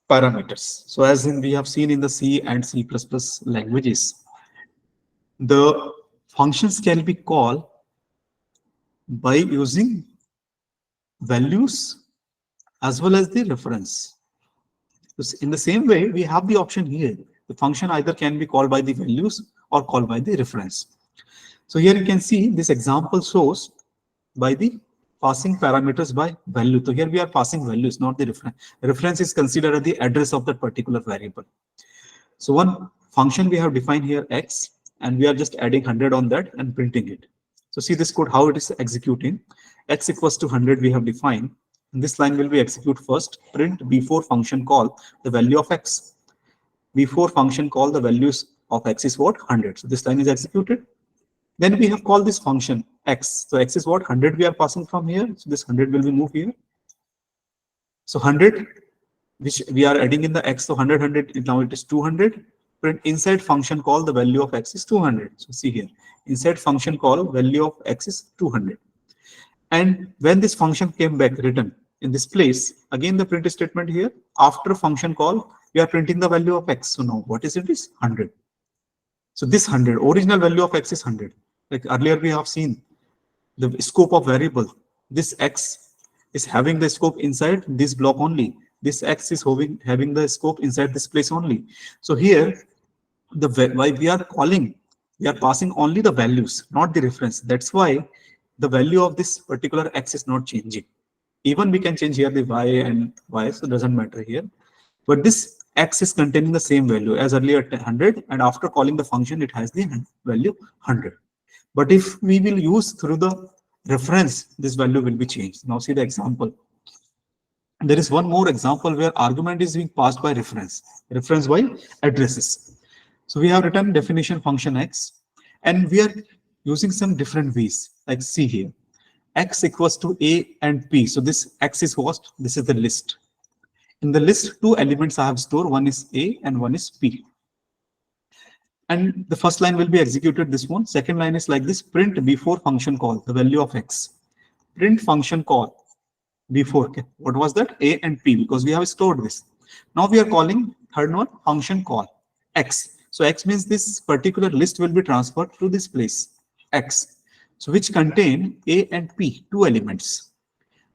parameters. So as in we have seen in the C and C++ languages, the functions can be called by using values as well as the reference. In the same way, we have the option here. The function either can be called by the values or called by the reference. So here you can see this example shows by the passing parameters by value. So here we are passing values, not the reference. Reference is considered as the address of that particular variable. So one function we have defined here x, and we are just adding 100 on that and printing it. So see this code, how it is executing. X equals to 100 we have defined. And this line will be execute first, print before function call the value of x. Before function call the values of x is what? 100. So this line is executed. Then we have called this function x. So x is what? 100 we are passing from here. So this 100 will be moved here. So 100, which we are adding in the x. So 100, now it is 200. Print inside function call the value of x is 200. So see here, inside function call value of x is 200. And when this function came back written in this place, again the print statement here, after function call, we are printing the value of x. So now what is it is 100. So this 100, original value of x is 100. Like earlier we have seen the scope of variable. This x is having the scope inside this block only. This x is having the scope inside this place only. So here, why we are calling, we are passing only the values, not the reference. That's why the value of this particular x is not changing. Even we can change here the y and y, so it doesn't matter here. But this x is containing the same value as earlier 100, and after calling the function, it has the value 100. But if we will use through the reference, this value will be changed. Now see the example. There is one more example where argument is being passed by reference by addresses. So we have written definition function x, and we are using some different ways. Like see here, x equals to a and p. So this x is what? This is the list. In the list, two elements I have stored. One is a and one is p. And the first line will be executed this one. Second line is like this: print before function call the value of x. Print function call before. Okay. What was that? A and p, because we have stored this. Now we are calling third one function call x. So x means this particular list will be transferred to this place x. So which contain a and p, two elements.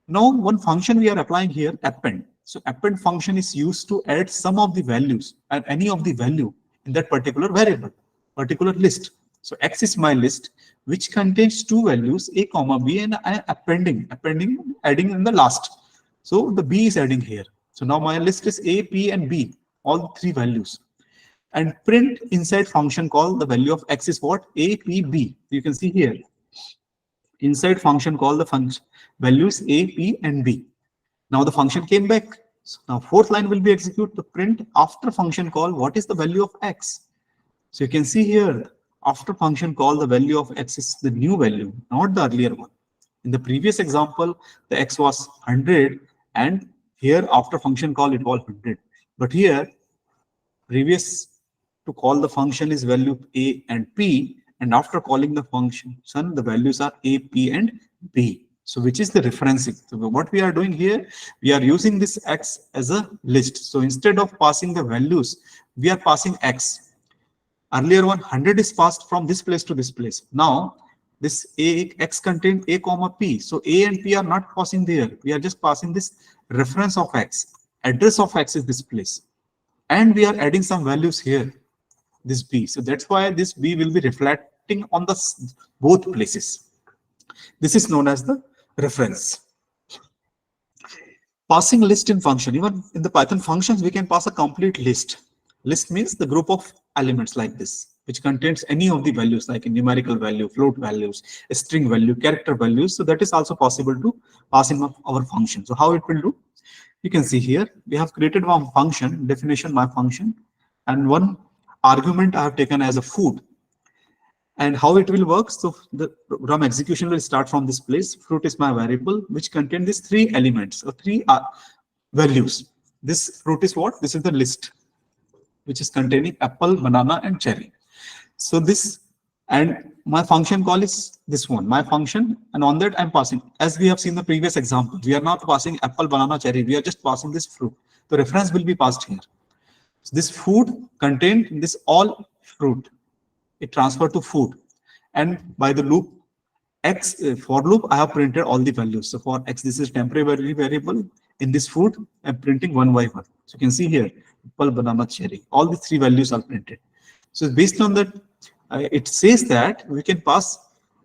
Now one function we are applying here, append. So append function is used to add some of the values and any of the value in that particular variable, particular list. So x is my list which contains two values a comma b, and I am adding in the last. So the b is adding here. So now my list is a, p, and b, all three values. And print inside function call the value of x is what? A, p, b. You can see here. Inside function call the function values a, p, and b. Now the function came back. So now fourth line will be execute the print after function call. What is the value of x? So you can see here after function call the value of x is the new value, not the earlier one. In the previous example, the x was 100, and here after function call it was 100. But here previous to call the function is value a and p, and after calling the function the values are a, p, and b. So which is the referencing. So what we are doing here, we are using this x as a list. So instead of passing the values, we are passing x. Earlier 100 is passed from this place to this place. Now this x contains a comma p. So a and p are not passing there. We are just passing this reference of x. Address of x is this place. And we are adding some values here, this b. So that's why this b will be reflecting on the both places. This is known as the reference. Passing list in function. Even in the Python functions, we can pass a complete list. List means the group of elements like this, which contains any of the values like a numerical value, float values, a string value, character values. So that is also possible to pass in our function. So how it will do? You can see here, we have created one function, definition my function, and one argument I have taken as a food. And how it will work? So the program execution will start from this place. Fruit is my variable, which contains these three elements, or three values. This fruit is what? This is the list which is containing apple, banana, and cherry. So this, and my function call is this one, my function, and on that I'm passing. As we have seen the previous example, we are not passing apple, banana, cherry. We are just passing this fruit. The reference will be passed here. So this food contained in this all fruit. It transferred to food, and by the loop X for loop, I have printed all the values. So for X, this is temporary variable. In this food, I'm printing one by one. So you can see here, apple, banana, cherry. All the three values are printed. So based on that, it says that we can pass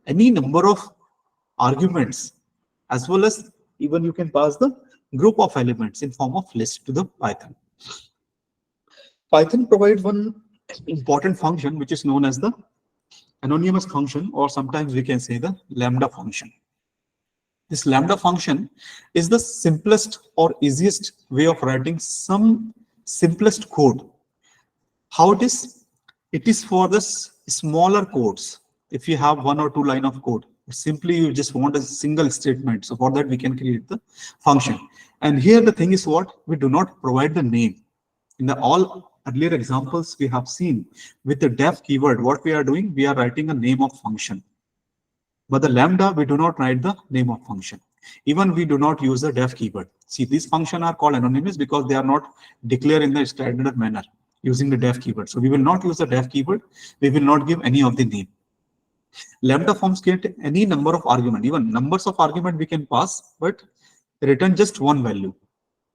any number of arguments, as well as even you can pass the group of elements in form of list to the Python. Python provides one important function which is known as the anonymous function, or sometimes we can say the lambda function. This lambda function is the simplest or easiest way of writing some simplest code. How it is? It is for the smaller codes. If you have one or two line of code, simply you just want a single statement. So for that we can create the function. And here the thing is what? We do not provide the name. In the all earlier examples we have seen with the def keyword, what we are doing, we are writing a name of function. But the lambda, we do not write the name of function. Even we do not use the def keyword. See, these functions are called anonymous because they are not declared in the standard manner using the def keyword. So we will not use the def keyword. We will not give any of the name. Lambda forms get any number of argument, even numbers of argument we can pass, but return just one value.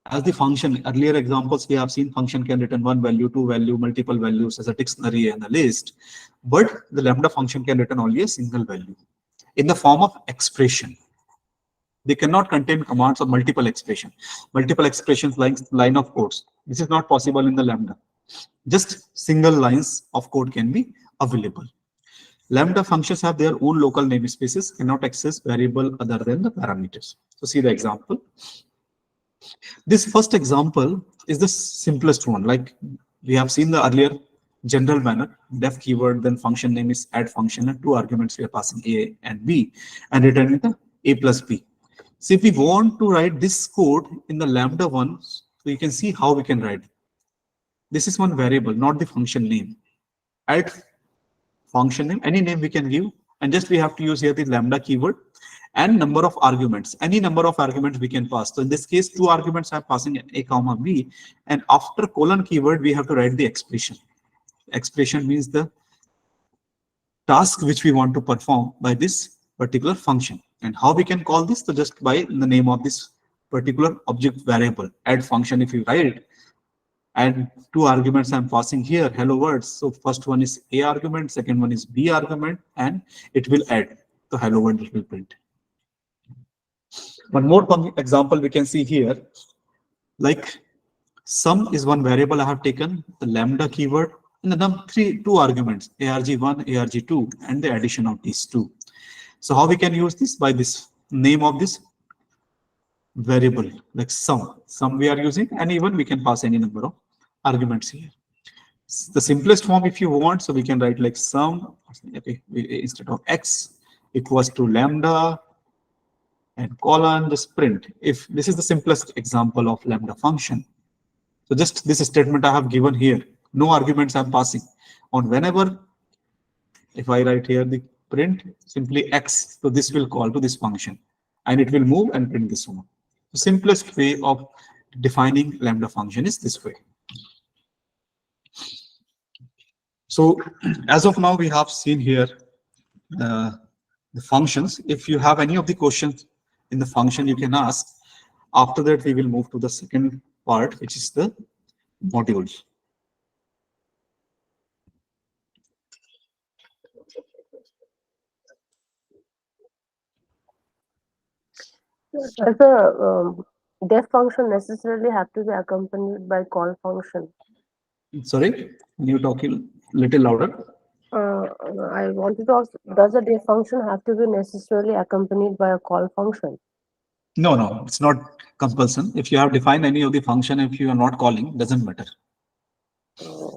As the function, earlier examples we have seen function can return one value, two value, multiple values as a dictionary and a list. But the lambda function can return only a single value in the form of expression. They cannot contain commands or multiple expression. Multiple expressions like line of codes. This is not possible in the lambda. Just single lines of code can be available. Lambda functions have their own local namespaces, cannot access variable other than the parameters. So see the example. This first example is the simplest one. Like we have seen the earlier general manner, def keyword, then function name is add function, and two arguments we are passing A and B and returning the A plus B. So if we want to write this code in the lambda one, so you can see how we can write. This is one variable, not the function name. Add function name, any name we can give, and just we have to use here the lambda keyword and number of arguments. Any number of arguments we can pass. So in this case, two arguments are passing A comma B, and after colon keyword, we have to write the expression. Expression means the task which we want to perform by this particular function. And how we can call this? So just by the name of this particular object variable. Add function if you write it. And two arguments I'm passing here, hello world. So first one is A argument, second one is B argument, and it will add. So hello world it will print. One more example we can see here, like sum is one variable I have taken, the lambda keyword, and the two arguments, arg1, arg2, and the addition of these two. So how we can use this? By this name of this variable, like sum we are using, and even we can pass any number of arguments here. The simplest form if you want, so we can write like sum, okay, instead of x equals to lambda and colon, just print. If this is the simplest example of lambda function. So just this statement I have given here, no arguments I'm passing. On whenever, if I write here the print simply x, so this will call to this function and it will move and print this one. The simplest way of defining lambda function is this way. So as of now, we have seen here the functions. If you have any of the questions in the function, you can ask. After that, we will move to the second part, which is the modules. Does a def function necessarily have to be accompanied by call function? Sorry, can you talk a little louder? Uh, I wanted to ask, does a def function have to be necessarily accompanied by a call function? No, it's not compulsion. If you have defined any of the function, if you are not calling, doesn't matter. Uh,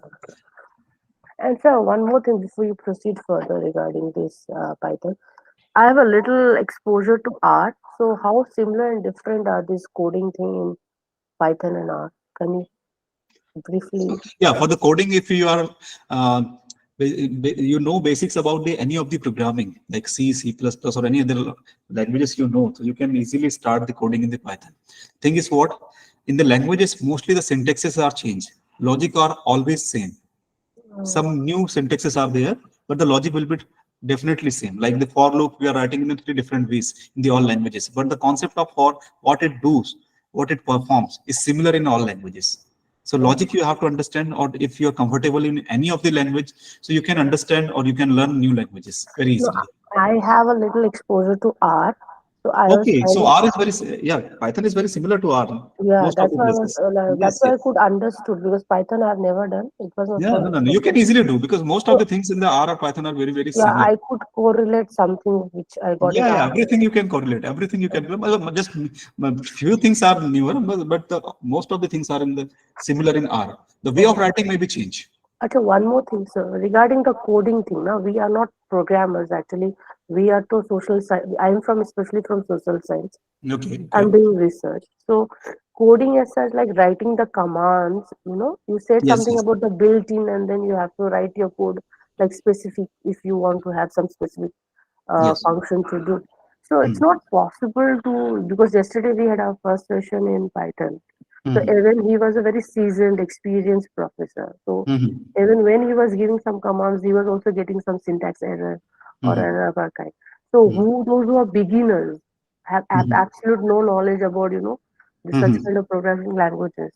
and so one more thing before you proceed further regarding this Python. I have a little exposure to art. So how similar and different are these coding thing Python and R? Can you So, briefly? yeah, for the coding, if you are, uh, you know basics about the any of the programming like C, C++, or any other languages, so you can easily start the coding in the Python. Thing is what in the languages mostly the syntaxes are changed. Logic are always same. Uh, Some new syntaxes are there, but the logic will be definitely same. Like the for loop, we are writing in three different ways in the all languages, but the concept of for what it does, what it performs, is similar in all languages. So uh, logic you have to understand, or if you are comfortable in any of the language, so you can understand or you can learn new languages very no, easily. I have a little exposure to R, so I was Okay, so finding. R is yeah, Python is very similar to R, Yeah, most of the places. that's Yes, why yes. I could understood because Python I've never done. It was my Yeah, no, first no, no. You can subject. easily do because most of So the things in the R or Python are very, very yeah, similar. I could correlate something which I got it Yeah, yeah, R. everything you can correlate. Everything you can. Just few things are newer, but most of the things are in the similar in R. The way of writing may be changed. Okay, one more thing, sir. Regarding the coding thing, now we are not programmers actually. We are to social science. I am from especially from social science. Okay, I'm okay. doing research. So coding as such, like writing the commands, you said Yes, something yes, about the built-in, and then you have to write your code like specific if you want to have some specific yes. function to do. So it's Mm-hmm. not possible to because yesterday we had our first session in Python. So Mm-hmm. even he was a very seasoned, experienced professor. So Mm-hmm. even when he was giving some commands, he was also getting some syntax error or Mm-hmm. error of a kind. So those who are beginners have Mm-hmm. absolute no knowledge about the such Mm-hmm. kind of programming languages.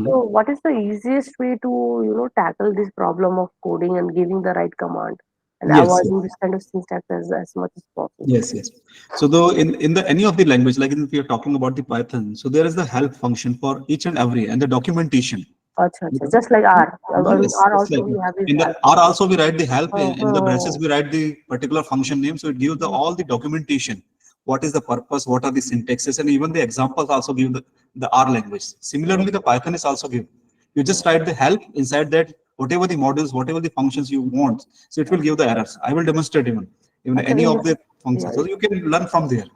So Mm-hmm. what is the easiest way to tackle this problem of coding and giving the right command and Yes, yes. avoiding this kind of syntax as much as possible? Yes, yes. So though in the any of the language, like if you're talking about the Python, so there is the help function for each and every and the documentation. Acha, acha. Just like R. In Yes, R it's also like we have this in the help R function. also we write the help in the braces Uh-huh. we write the particular function name, so it gives the all the documentation. What is the purpose? What are the syntaxes? And even the examples also give the R language. Similarly, the Python is also give. You just write the help inside that whatever the modules, whatever the functions you want, so it will give the errors. I will demonstrate even Acha, any of the yeah, functions, so you can learn from there.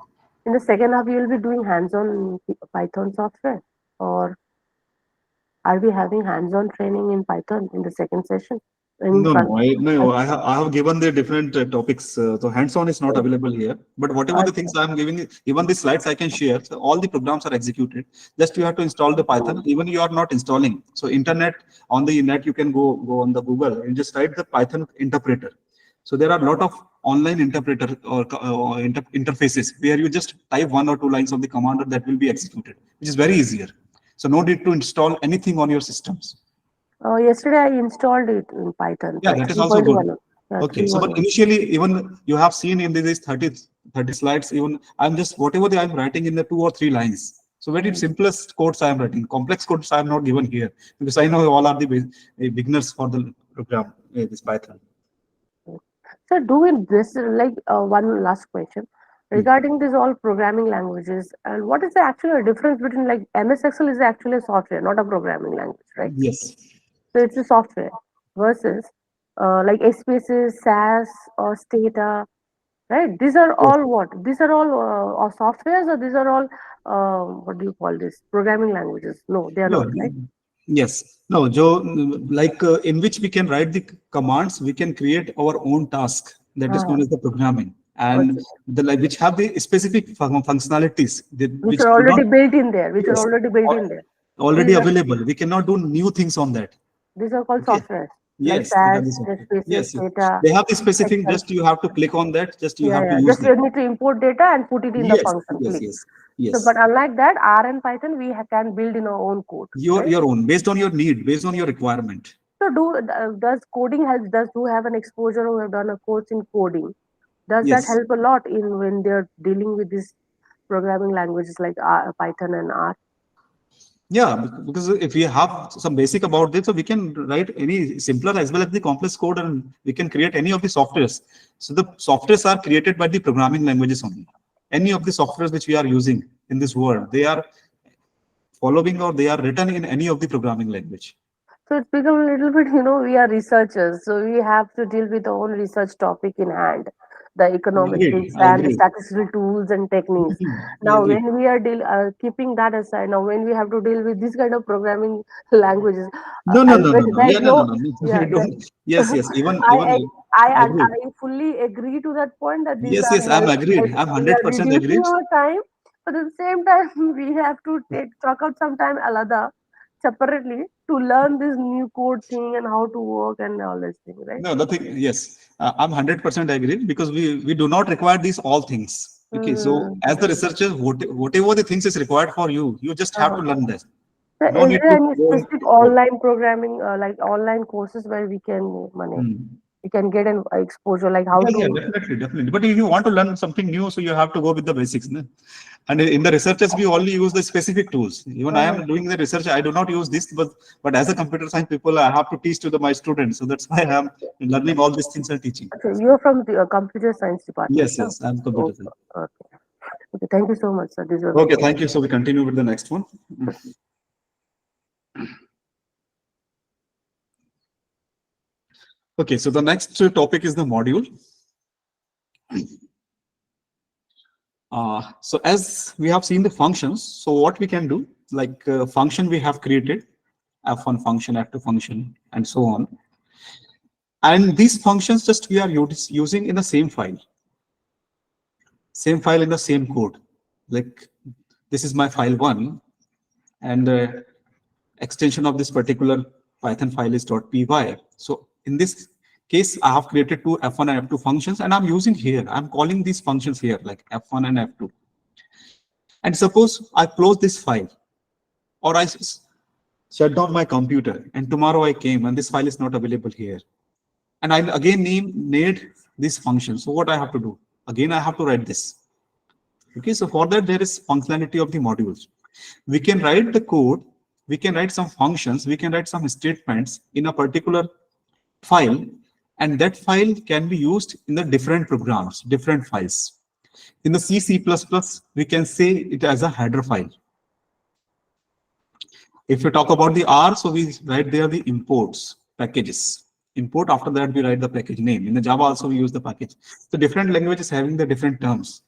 in the second half, you will be doing hands-on Python software, or are we having hands-on training in Python in the second session? In No, first, no, I have given the different topics. So hands-on is not available here. But whatever the things acha, I am giving, even the slides I can share. So all the programs are executed. Just you have to install the Python. Even you are not installing. So internet on the net, you can go on the Google and just write the Python interpreter. So there are a lot of online interpreter or interfaces where you just type one or two lines of the command that will be executed, which is very easier. So no need to install anything on your systems. yesterday I installed it in Python, Yeah, that is also good. 3.1. Yeah, Okay, so but 3.1. initially, even you have seen in these 30 slides, even I'm just whatever I'm writing in the 2 or 3 lines. So very simplest codes I am writing. Complex codes I am not given here because I know all are the beginners for the program, this Python. So doing this, like one last question Hmm. regarding this all programming languages, and what is the actual difference between like MS Excel is actually a software, not a programming language, right? Yes. So it's a software versus like SPSS, SAS, or Stata, right? These are Yes. all what? These are all or softwares, or these are all what do you call this? Programming languages? No, they are No. not, right? Yes. No, Joe, like in which we can write the commands, we can create our own task that is known Ah, as the programming, and okay. the like which have the specific functionalities Which which are do not. already built in there. Which are Yes, already built in there. already These are available. We cannot do new things on that. these are called Okay. softwares like Yes, they have SAS, this option. SPSS, Yes, yes. Stata, They have the specific. Excel. Just you have to click on that. Just you Yeah, have to yeah. use Just that. you need to import data and put it in the Yes, function. yes, Click. yes, So, but yes. unlike that, R and Python we can build in our own code, right? Your own, based on your need, based on your requirement. So, does coding help? Does who have an exposure who have done a course in coding? Does that Yes. help a lot in when they're dealing with these programming languages like Python and R? Yeah, because if we have some basic about this, so we can write any simpler as well as the complex code, and we can create any of the softwares. So the softwares are created by the programming languages only. Any of the softwares which we are using in this world, they are following or they are written in any of the programming language. So it's become a little bit, we are researchers, so we have to deal with our own research topic in hand. the econometrics I and the agree. statistical tools and techniques. I Now, agree. when we are keeping that aside, now when we have to deal with this kind of programming languages, No, no, no, no, no. there is Yeah, no, no, no, no. No. yeah, I don't. Yes, yes. Even, I, even I agree. I fully agree to that point that these Yes, are yes. I'm agreed. I'm we are 100% reducing agreed. our time, but at the same time we have to chalk out some time alada separately to learn this new code thing and how to work and all this thing, right? No, the thing, yes, I'm 100% agree because we do not require these all things. Okay, so as the Mm-hmm. researcher, whatever the things is required for you, you just have to Uh-huh. learn this. So No is need there to any go specific into code. online programming, like online courses where Hmm. we can get an exposure, like how Yeah, yeah, to? definitely, definitely. But if you want to learn something new, so you have to go with the basics. No? And in the researchers, we only use the specific tools. Even I Uh-huh. am doing the research, I do not use this, but as a computer science people, I have to teach to my students. So that's why I am learning all these things and teaching. Okay, you're from the computer science department, Yes, no? yes, I'm computer Okay, science. okay. Okay, thank you so much, sir. This was Okay, very thank you. So we continue with the next one. Okay, so the next topic is the module. So as we have seen the functions, so what we can do, like function we have created, f1 function, f2 function, and so on. And these functions just we are using in the same file in the same code. Like this is my file one, and the extension of this particular Python file is .py. So in this case, I have created two f1 and f2 functions, and I'm using here. I'm calling these functions here like f1 and f2. And suppose I close this file, or I shut down my computer, and tomorrow I came and this file is not available here. And I again need this function. So what I have to do? Again, I have to write this. Okay, so for that, there is functionality of the modules. We can write the code, we can write some functions, we can write some statements in a particular file, and that file can be used in the different programs, different files. In the C++, we can say it as a header file. If we talk about the R, so we write there the imports, packages. Import, after that we write the package name. In the Java also we use the package. So different languages having the different terms.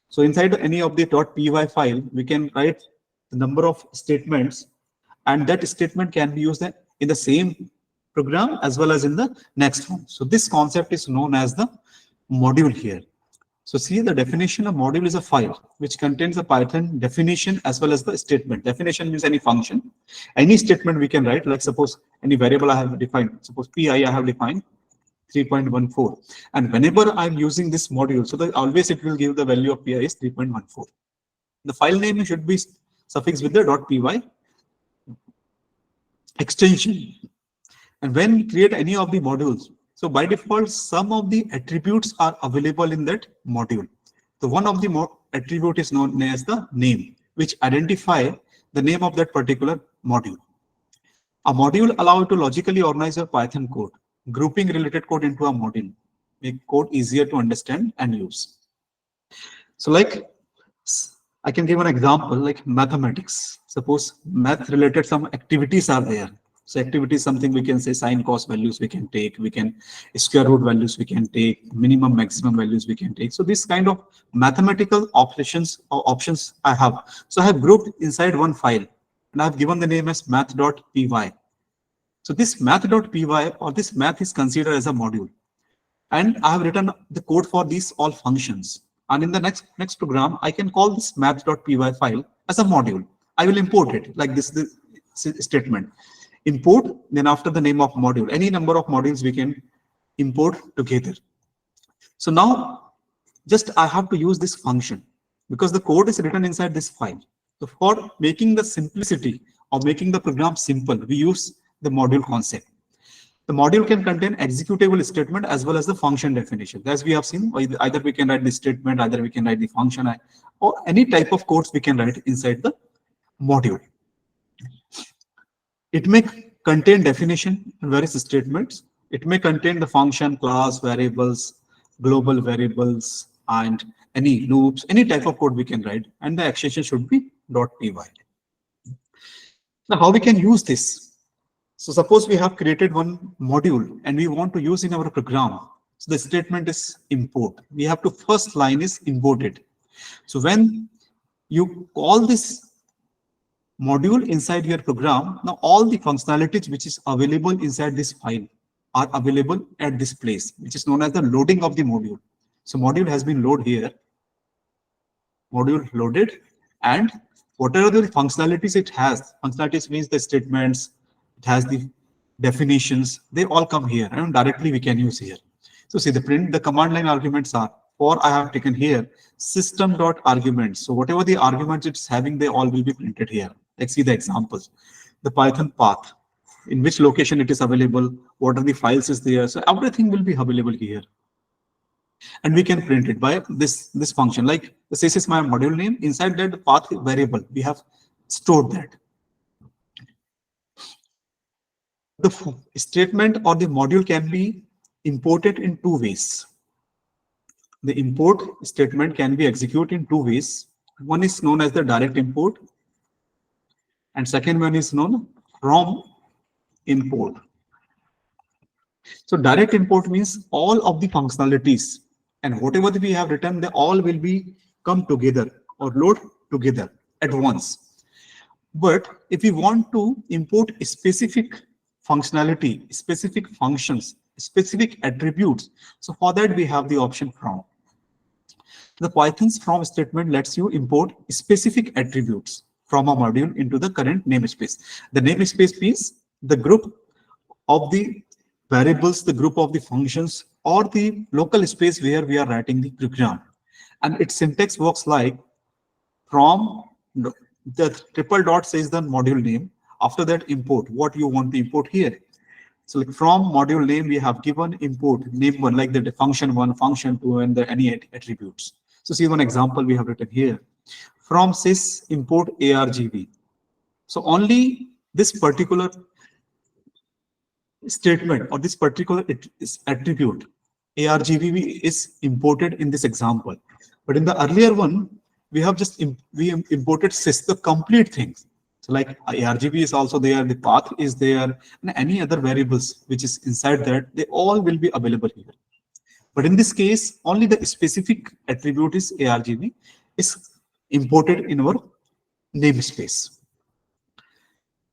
So inside any of the .py file, we can write the number of statements, and that statement can be used in the same program as well as in the next one. So this concept is known as the module here. So see, the definition of module is a file which contains a Python definition as well as the statement. Definition means any function, any statement we can write, like suppose any variable I have defined, suppose pi I have defined 3.14. And whenever I'm using this module, so that always it will give the value of pi is 3.14. The file name should be suffixed with the .py extension. And when we create any of the modules, so by default, some of the attributes are available in that module. So one of the attribute is known as the name, which identify the name of that particular module. A module allows you to logically organize your Python code, grouping related code into a module, make code easier to understand and use. So like I can give an example like mathematics. Suppose math related some activities are there. So activity is something we can say sine cos values we can take, we can square root values we can take, minimum maximum values we can take. So this kind of mathematical operations or options I have. So I have grouped inside one file and I have given the name as math.py. So this math.py or this math is considered as a module. And I have written the code for these all functions. And in the next program, I can call this math.py file as a module. I will import it like this statement. Import, then after the name of module, any number of modules we can import together. So now just I have to use this function because the code is written inside this file. So for making the simplicity or making the program simple, we use the module concept. The module can contain executable statement as well as the function definition. As we have seen, either we can write the statement, either we can write the function, or any type of codes we can write inside the module. It may contain definition and various statements. It may contain the function, class, variables, global variables, and any loops, any type of code we can write, and the extension should be .py. Now, how we can use this? So suppose we have created one module and we want to use in our program. So the statement is import. We have to first line is imported. So when you call this module inside your program, now all the functionalities which is available inside this file are available at this place, which is known as the loading of the module. So module has been loaded here, module loaded, and whatever the functionalities it has, functionalities means the statements, it has the definitions, they all come here and directly we can use here. So see the print, the command line arguments are, for I have taken here system.arguments. So whatever the arguments it's having, they all will be printed here. Let's see the examples. The Python path, in which location it is available, what are the files is there. So everything will be available here. And we can print it by this function. Like this is my module name. Inside that path variable, we have stored that. The statement or the module can be imported in two ways. The import statement can be executed in two ways. One is known as the direct import, and second one is known from import. So direct import means all of the functionalities and whatever we have written, they all will be come together or load together at once. But if we want to import a specific functionality, specific functions, specific attributes, so for that we have the option from. The Python's from statement lets you import specific attributes from a module into the current namespace. The namespace means the group of the variables, the group of the functions, or the local space where we are writing the program. And its syntax works like from the triple dot says the module name. After that, import what you want to import here. So like from module name, we have given import name one, like the function one, function two, and the any attributes. So see one example we have written here. From sys import argv. So only this particular statement or this particular attribute argv is imported in this example. But in the earlier one, we have just imported sys, the complete things. So like argv is also there, the path is there, and any other variables which is inside that, they all will be available here. But in this case, only the specific attribute is argv is imported in our namespace.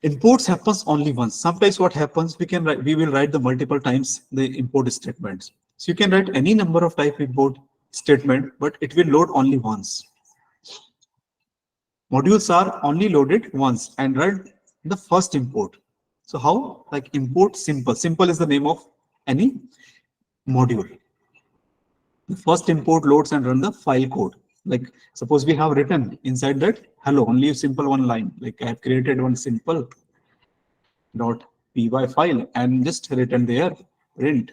Imports happens only once. Sometimes what happens, we will write the multiple times the import statements. So you can write any number of type import statement, but it will load only once. Modules are only loaded once and run the first import. So how? Like import simple. Simple is the name of any module. The first import loads and run the file code. Like suppose we have written inside that hello, only a simple one line. Like I have created one simple .py file and just written there print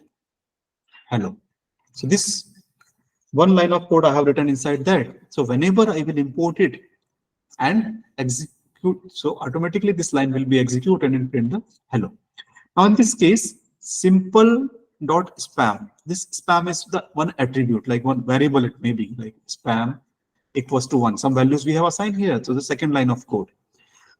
hello. So this one line of code I have written inside that. So whenever I will import it and execute, so automatically this line will be executed and print the hello. Now in this case, simple dot spam. This spam is the one attribute, like one variable it may be, like spam equals to 1. Some values we have assigned here. So the second line of code.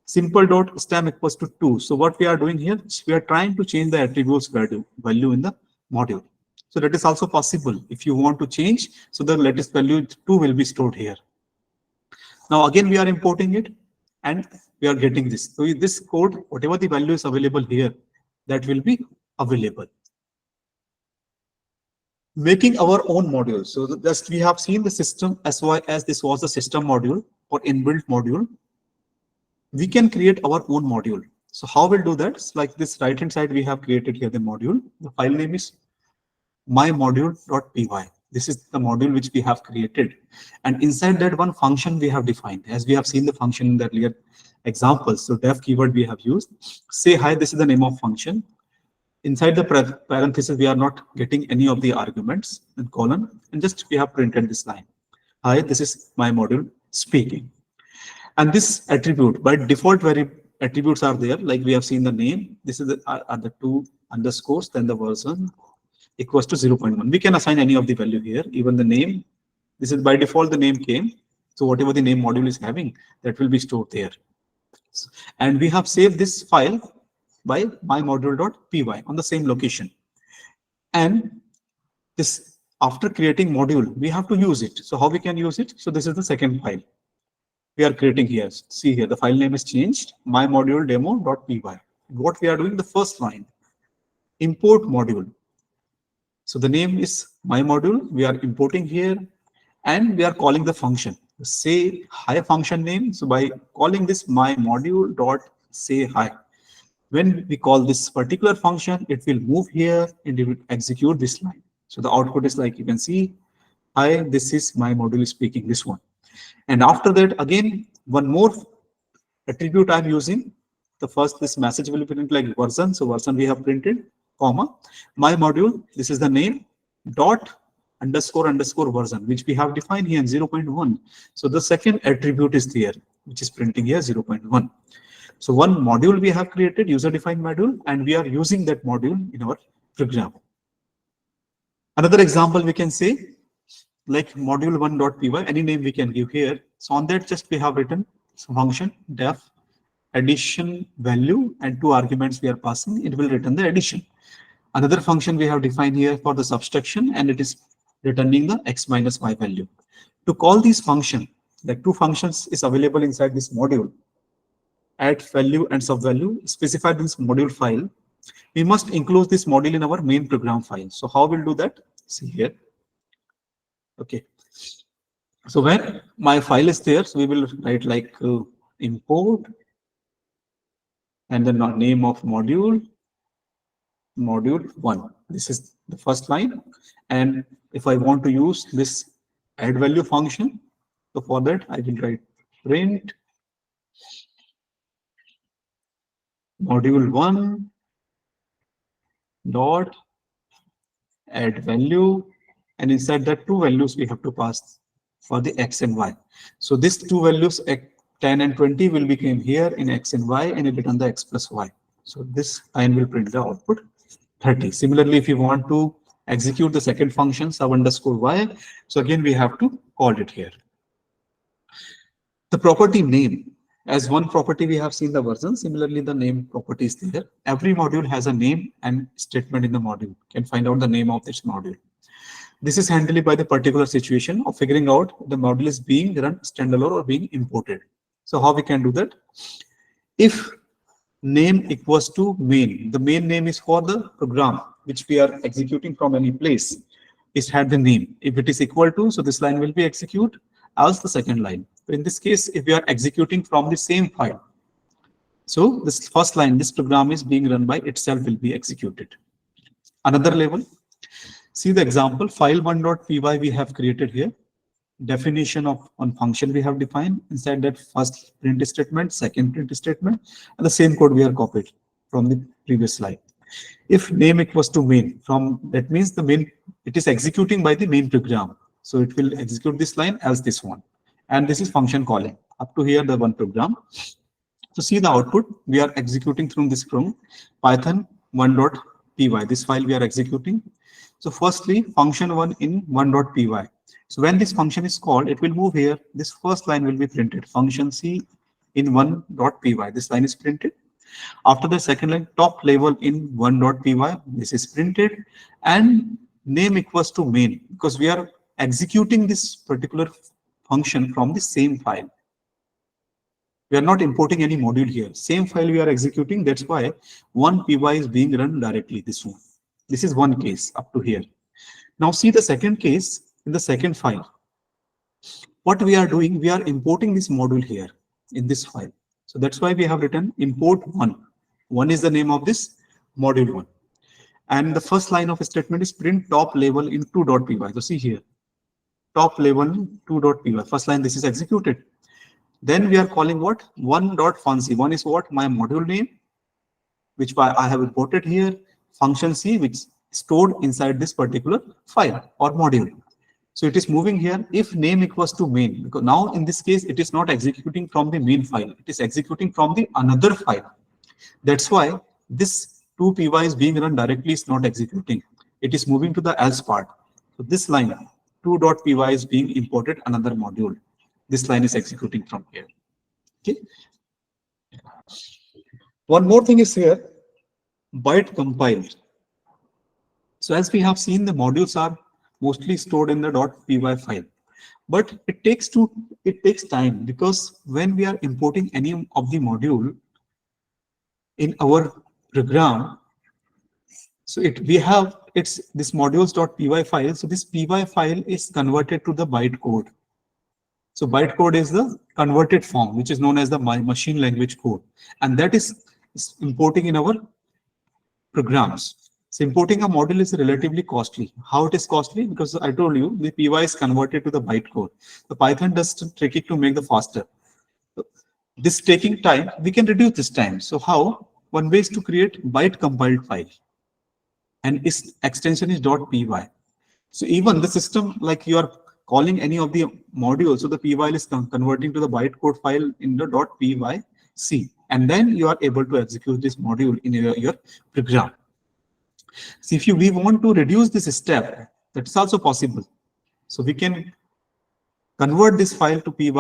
Simple dot spam equals to 2. So what we are doing here, we are trying to change the attributes value in the module. So that is also possible. If you want to change, so the latest value 2 will be stored here. Now again, we are importing it and we are getting this. So this code, whatever the value is available here, that will be available. Making our own module. So just we have seen the system as well as this was the system module or inbuilt module. We can create our own module. So how we'll do that? It's like this right hand side, we have created here the module. The file name is mymodule.py. This is the module which we have created. And inside that one function we have defined, as we have seen the function in the earlier examples. So def keyword we have used. Say hi, this is the name of function. Inside the parenthesis, we are not getting any of the arguments and colon, and just we have printed this line. Hi, this is my module speaking. And this attribute, by default, attributes are there, like we have seen the name. This is the 2 underscores, then the version equals to 0.1. We can assign any of the value here, even the name. This is by default, the name came. So whatever the name module is having, that will be stored there. And we have saved this file by mymodule.py on the same location. And This after creating module, we have to use it. So how we can use it? So this is the second file we are creating here. See here, the file name is changed, my module demo.py. What we are doing, the first line, import module. So the name is my module. We are importing here, and we are calling the function. Say hi function name. So by calling this my module dot say hi, when we call this particular function, it will move here and it will execute this line. So the output is like you can see, hi, this is my module speaking this one. And after that, again, one more attribute I'm using. The first, this message will print like version. So version we have printed, comma, my module, this is the name, dot underscore underscore version, which we have defined here in 0.1. So the second attribute is there, which is printing here 0.1. So one module we have created, user-defined module, and we are using that module in our program. Another example we can say, like module1.py, any name we can give here. So on that, just we have written function def addition value and two arguments we are passing, it will return the addition. Another function we have defined here for the subtraction, and it is returning the x minus y value. To call these function, like two functions is available inside this module, add value and sub value specified in this module file. We must include this module in our main program file. So how we'll do that? See here. Okay. So when my file is there, so we will write like import and the name of module, module 1. This is the first line. And if I want to use this add value function, so for that I will write print module 1 dot add value, and inside that two values we have to pass for the x and y. So these two values 10 and 20 will become here in x and y, and it return the x plus y. So this line will print the output 30. Similarly, if you want to execute the second function sub underscore y, so again we have to call it here. The property name, as one property we have seen the version, similarly the name property is there. Every module has a name and statement in the module. You can find out the name of this module. This is handled by the particular situation of figuring out the module is being run standalone or being imported. So how we can do that? If name equals to main, the main name is for the program which we are executing from any place. It had the name. If it is equal to, so this line will be executed as the second line. So in this case, if we are executing from the same file, so this first line, this program is being run by itself will be executed. Another level, see the example, file1.py we have created here. Definition of one function we have defined. Inside that first print statement, second print statement, and the same code we are copied from the previous slide. If name equals to main, from that means the main, it is executing by the main program. So it will execute this line as this one. And this is function calling. Up to here, the one program. So see the output, we are executing through this from Python 1.py. This file we are executing. So firstly, function 1 in 1.py. So when this function is called, it will move here. This first line will be printed. Function C in 1.py. This line is printed. After the second line, top level in 1.py. This is printed. And name equals to main, because we are executing this particular function from the same file. We are not importing any module here. Same file we are executing. That's why one py is being run directly. This one. This is one case up to here. Now see the second case in the second file. What we are doing, we are importing this module here in this file. So that's why we have written import 1. 1 is the name of this module 1. And the first line of a statement is print top level in 2.py. So see here, top level 2.py. First line, this is executed. Then we are calling what? 1.func. One is what? My module name, which I have imported here. Function C, which is stored inside this particular file or module. So it is moving here if name equals to main, because now in this case, it is not executing from the main file. It is executing from the another file. That's why this 2py is being run directly is not executing. It is moving to the else part. So this line 2.py is being imported another module. This line is executing from here. Okay. One more thing is here, byte compiled. So as we have seen, the modules are mostly stored in the .py file. But it takes time, because when we are importing any of the module in our program, so it we have it's this modules.py file. So this py file is converted to the bytecode. So bytecode is the converted form, which is known as the machine language code, and that is importing in our programs. So importing a module is relatively costly. How it is costly? Because I told you the py is converted to the bytecode. The Python does tricky to make the faster. So this taking time, we can reduce this time. So how? One way is to create byte compiled file, and its extension is .py. So even the system, like you are calling any of the modules, so the py is converting to the bytecode file in the .py and then you are able to execute this module in your program. So if we want to reduce this step, that's also possible. So we can convert this file to py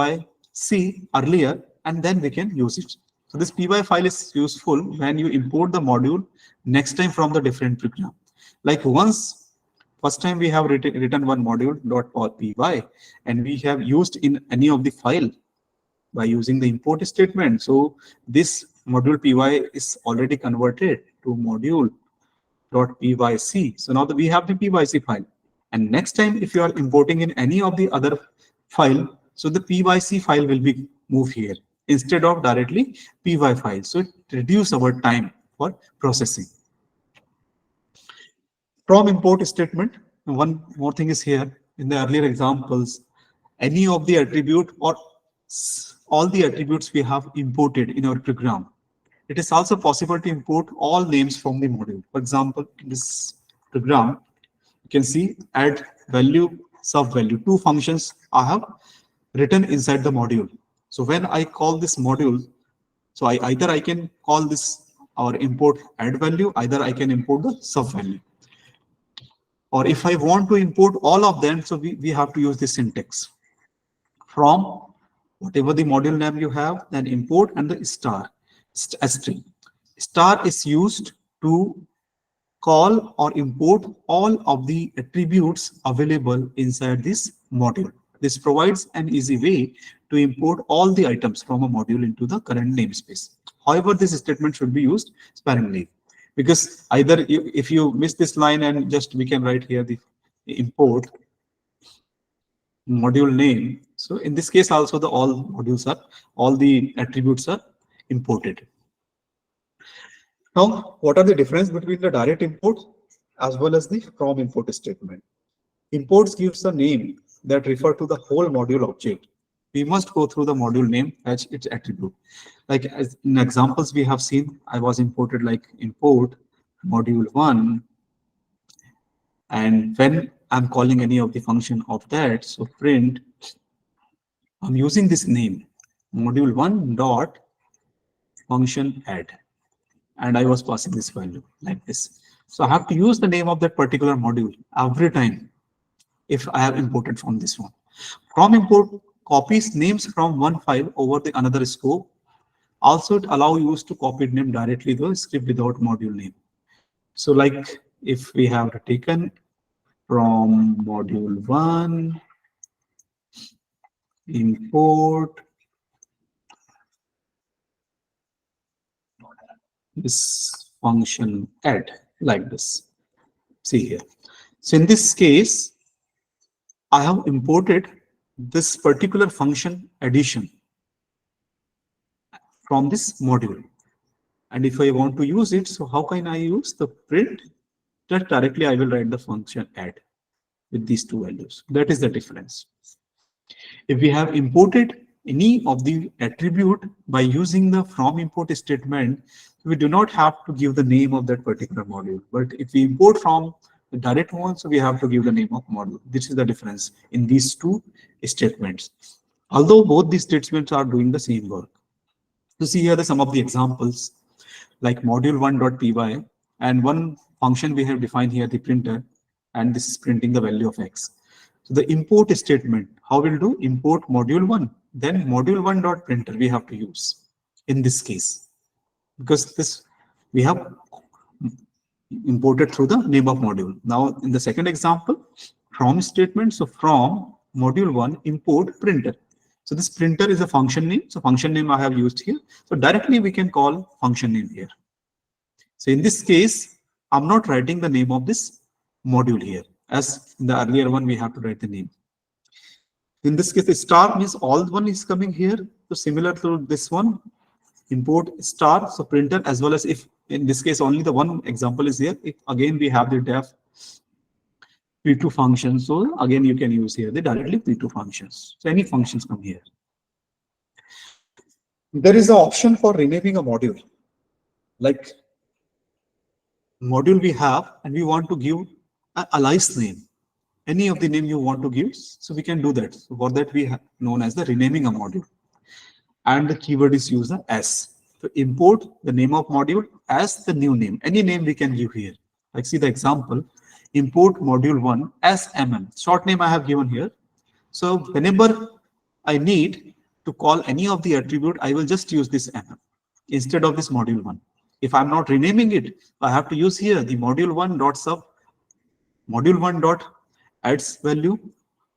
earlier, and then we can use it. So this py file is useful when you import the module next time from the different program. Like once first time we have written one module .py, and we have used in any of the file by using the import statement. So this module py is already converted to module.pyc. So now that we have the pyc file, and next time if you are importing in any of the other file, so the pyc file will be moved here instead of directly py file. So it reduces our time for processing. From import statement, one more thing is here. In the earlier examples, any of the attribute or all the attributes we have imported in our program, it is also possible to import all names from the module. For example, in this program, you can see add value, sub value, two functions I have written inside the module. So when I call this module, so either I can call this or import add value, either I can import the sub value. Or if I want to import all of them, so we have to use this syntax. From whatever the module name you have, then import and the star, string. Star is used to call or import all of the attributes available inside this module. This provides an easy way to import all the items from a module into the current namespace. However, this statement should be used sparingly, because either if you miss this line and just we can write here the import module name. So in this case also the all the attributes are imported. Now, what are the difference between the direct import as well as the from import statement? Imports gives a name that refer to the whole module object. We must go through the module name as its attribute. Like as in examples we have seen, I was imported like import module 1, and when I'm calling any of the function of that, so print, I'm using this name module 1 dot function add, and I was passing this value like this. So I have to use the name of that particular module every time if I have imported from this one. From import copies names from one file over the another scope. Also, it allows you to copy name directly to the script without module name. So like if we have taken from module 1, import this function add like this. See here. So in this case, I have imported this particular function addition from this module. And if I want to use it, so how can I use the print? Just directly I will write the function add with these two values. That is the difference. If we have imported any of the attribute by using the from import statement, we do not have to give the name of that particular module. But if we import from the direct one, so we have to give the name of module. This is the difference in these two statements. Although both these statements are doing the same work. To see here the some of the examples, like module1.py, and one function we have defined here, the printer, and this is printing the value of x. So the import statement, how we'll do? Import module1, then module1.printer we have to use in this case, because this we have imported through the name of module. Now in the second example, from statement. So from module 1 import printer. So this printer is a function name. So function name I have used here. So directly we can call function name here. So in this case, I'm not writing the name of this module here. As in the earlier one, we have to write the name. In this case, the star means all one is coming here. So similar to this one, import star, so printer, as well as if in this case only the one example is here. If again we have the def P2 function, so again you can use here the directly P2 functions. So any functions come here. There is an option for renaming a module. Like module we have, and we want to give a alias name. Any of the name you want to give, so we can do that. So for that we have known as the renaming a module. And the keyword is used as. So import the name of module as the new name. Any name we can give here. Like see the example, import module 1 as mm. Short name I have given here. So whenever I need to call any of the attribute, I will just use this mm instead of this module 1. If I'm not renaming it, I have to use here the module 1 dot sub module 1 dot adds value,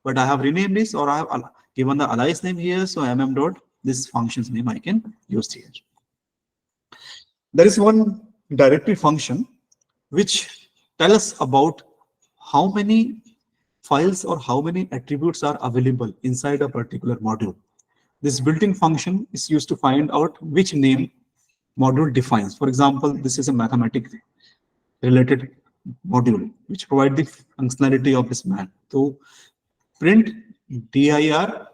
but I have renamed this, or I have given the alias name here. So mm dot this function's name I can use here. There is one directory function which tells us about how many files or how many attributes are available inside a particular module. This built-in function is used to find out which name module defines. For example, this is a mathematics related module which provide the functionality of this math. So print dir,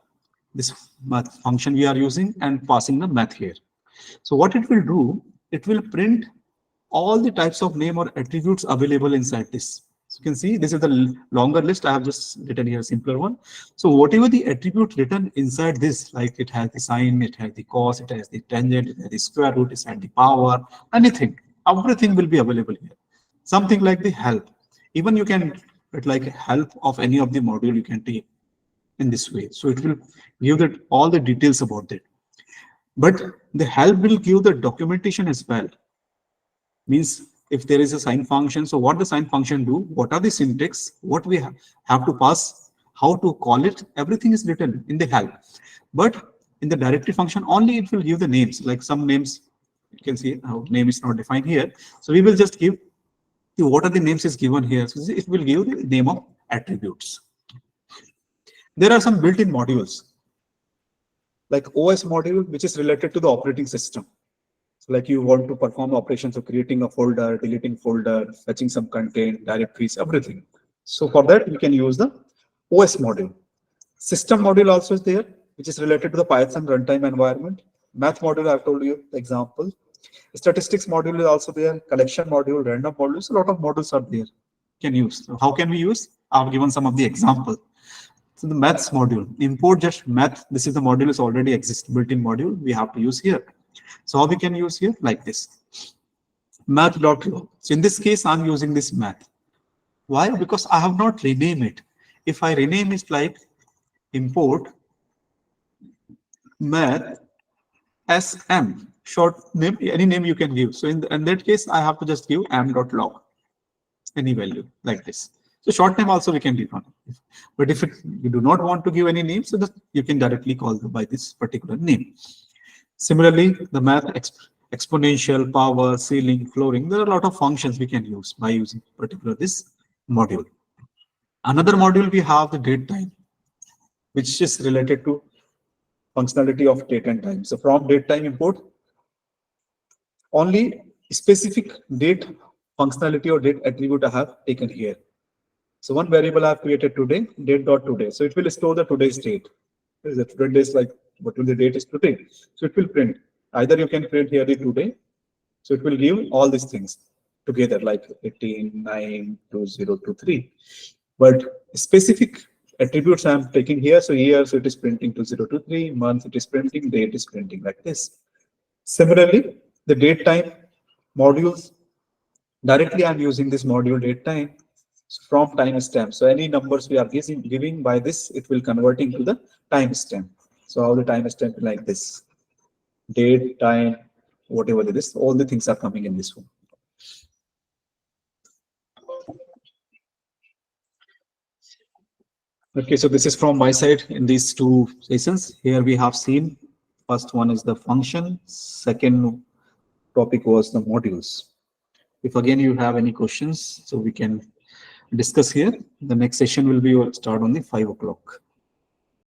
this math function we are using, and passing the math here. So what it will do, it will print all the types of name or attributes available inside this. So you can see this is the longer list. I have just written here a simpler one. So whatever the attribute written inside this, like it has the sign, it has the cos, it has the tangent, it has the square root, it has the power, anything, everything will be available here. Something like the help. Even you can write like help of any of the module you can take in this way. So it will give that all the details about it. But the help will give the documentation as well. Means if there is a sign function, so what the sign function do, what are the syntax, what we have to pass, how to call it, everything is written in the help. But in the directory function, only it will give the names, like some names, you can see how name is not defined here. So we will just give what are the names is given here. So it will give the name of attributes. There are some built-in modules, like OS module, which is related to the operating system. So like you want to perform operations of creating a folder, deleting folder, fetching some content, directories, everything. So for that, we can use the OS module. System module also is there, which is related to the Python runtime environment. Math module, I've told you the example. Statistics module is also there, collection module, random modules, a lot of modules are there. Can use. So how can we use? I've given some of the example. So the maths module, import just math. This is the module is already exist, built-in module we have to use here. So how we can use here like this, math.log. So in this case, I'm using this math. Why? Because I have not renamed it. If I rename it like import math sm, short name, any name you can give. So in that case, I have to just give m.log, any value like this. So short name also we can give on. But if you do not want to give any name, so that you can directly call by this particular name. Similarly, the math exponential, power, ceiling, flooring, there are a lot of functions we can use by using particular this module. Another module we have the date time, which is related to functionality of date and time. So from date time import, only specific date functionality or date attribute I have taken here. So one variable I have created today, date.today. So it will store the today's date. The today is like what will the date is today. So it will print. Either you can print here the today. So it will give all these things together like 18, 9, 2023. But specific attributes I'm taking here. So here, so it is printing 2023, month it is printing, date is printing like this. Similarly, the date time modules, directly I'm using this module date time from timestamp. So any numbers we are giving by this, it will converting to the timestamp. So how the timestamp like this, date, time, whatever it is, all the things are coming in this one. Okay, so this is from my side in these two sessions. Here we have seen first one is the function, second topic was the modules. If again you have any questions, so we can discuss here. The next session will be start on the 5 o'clock.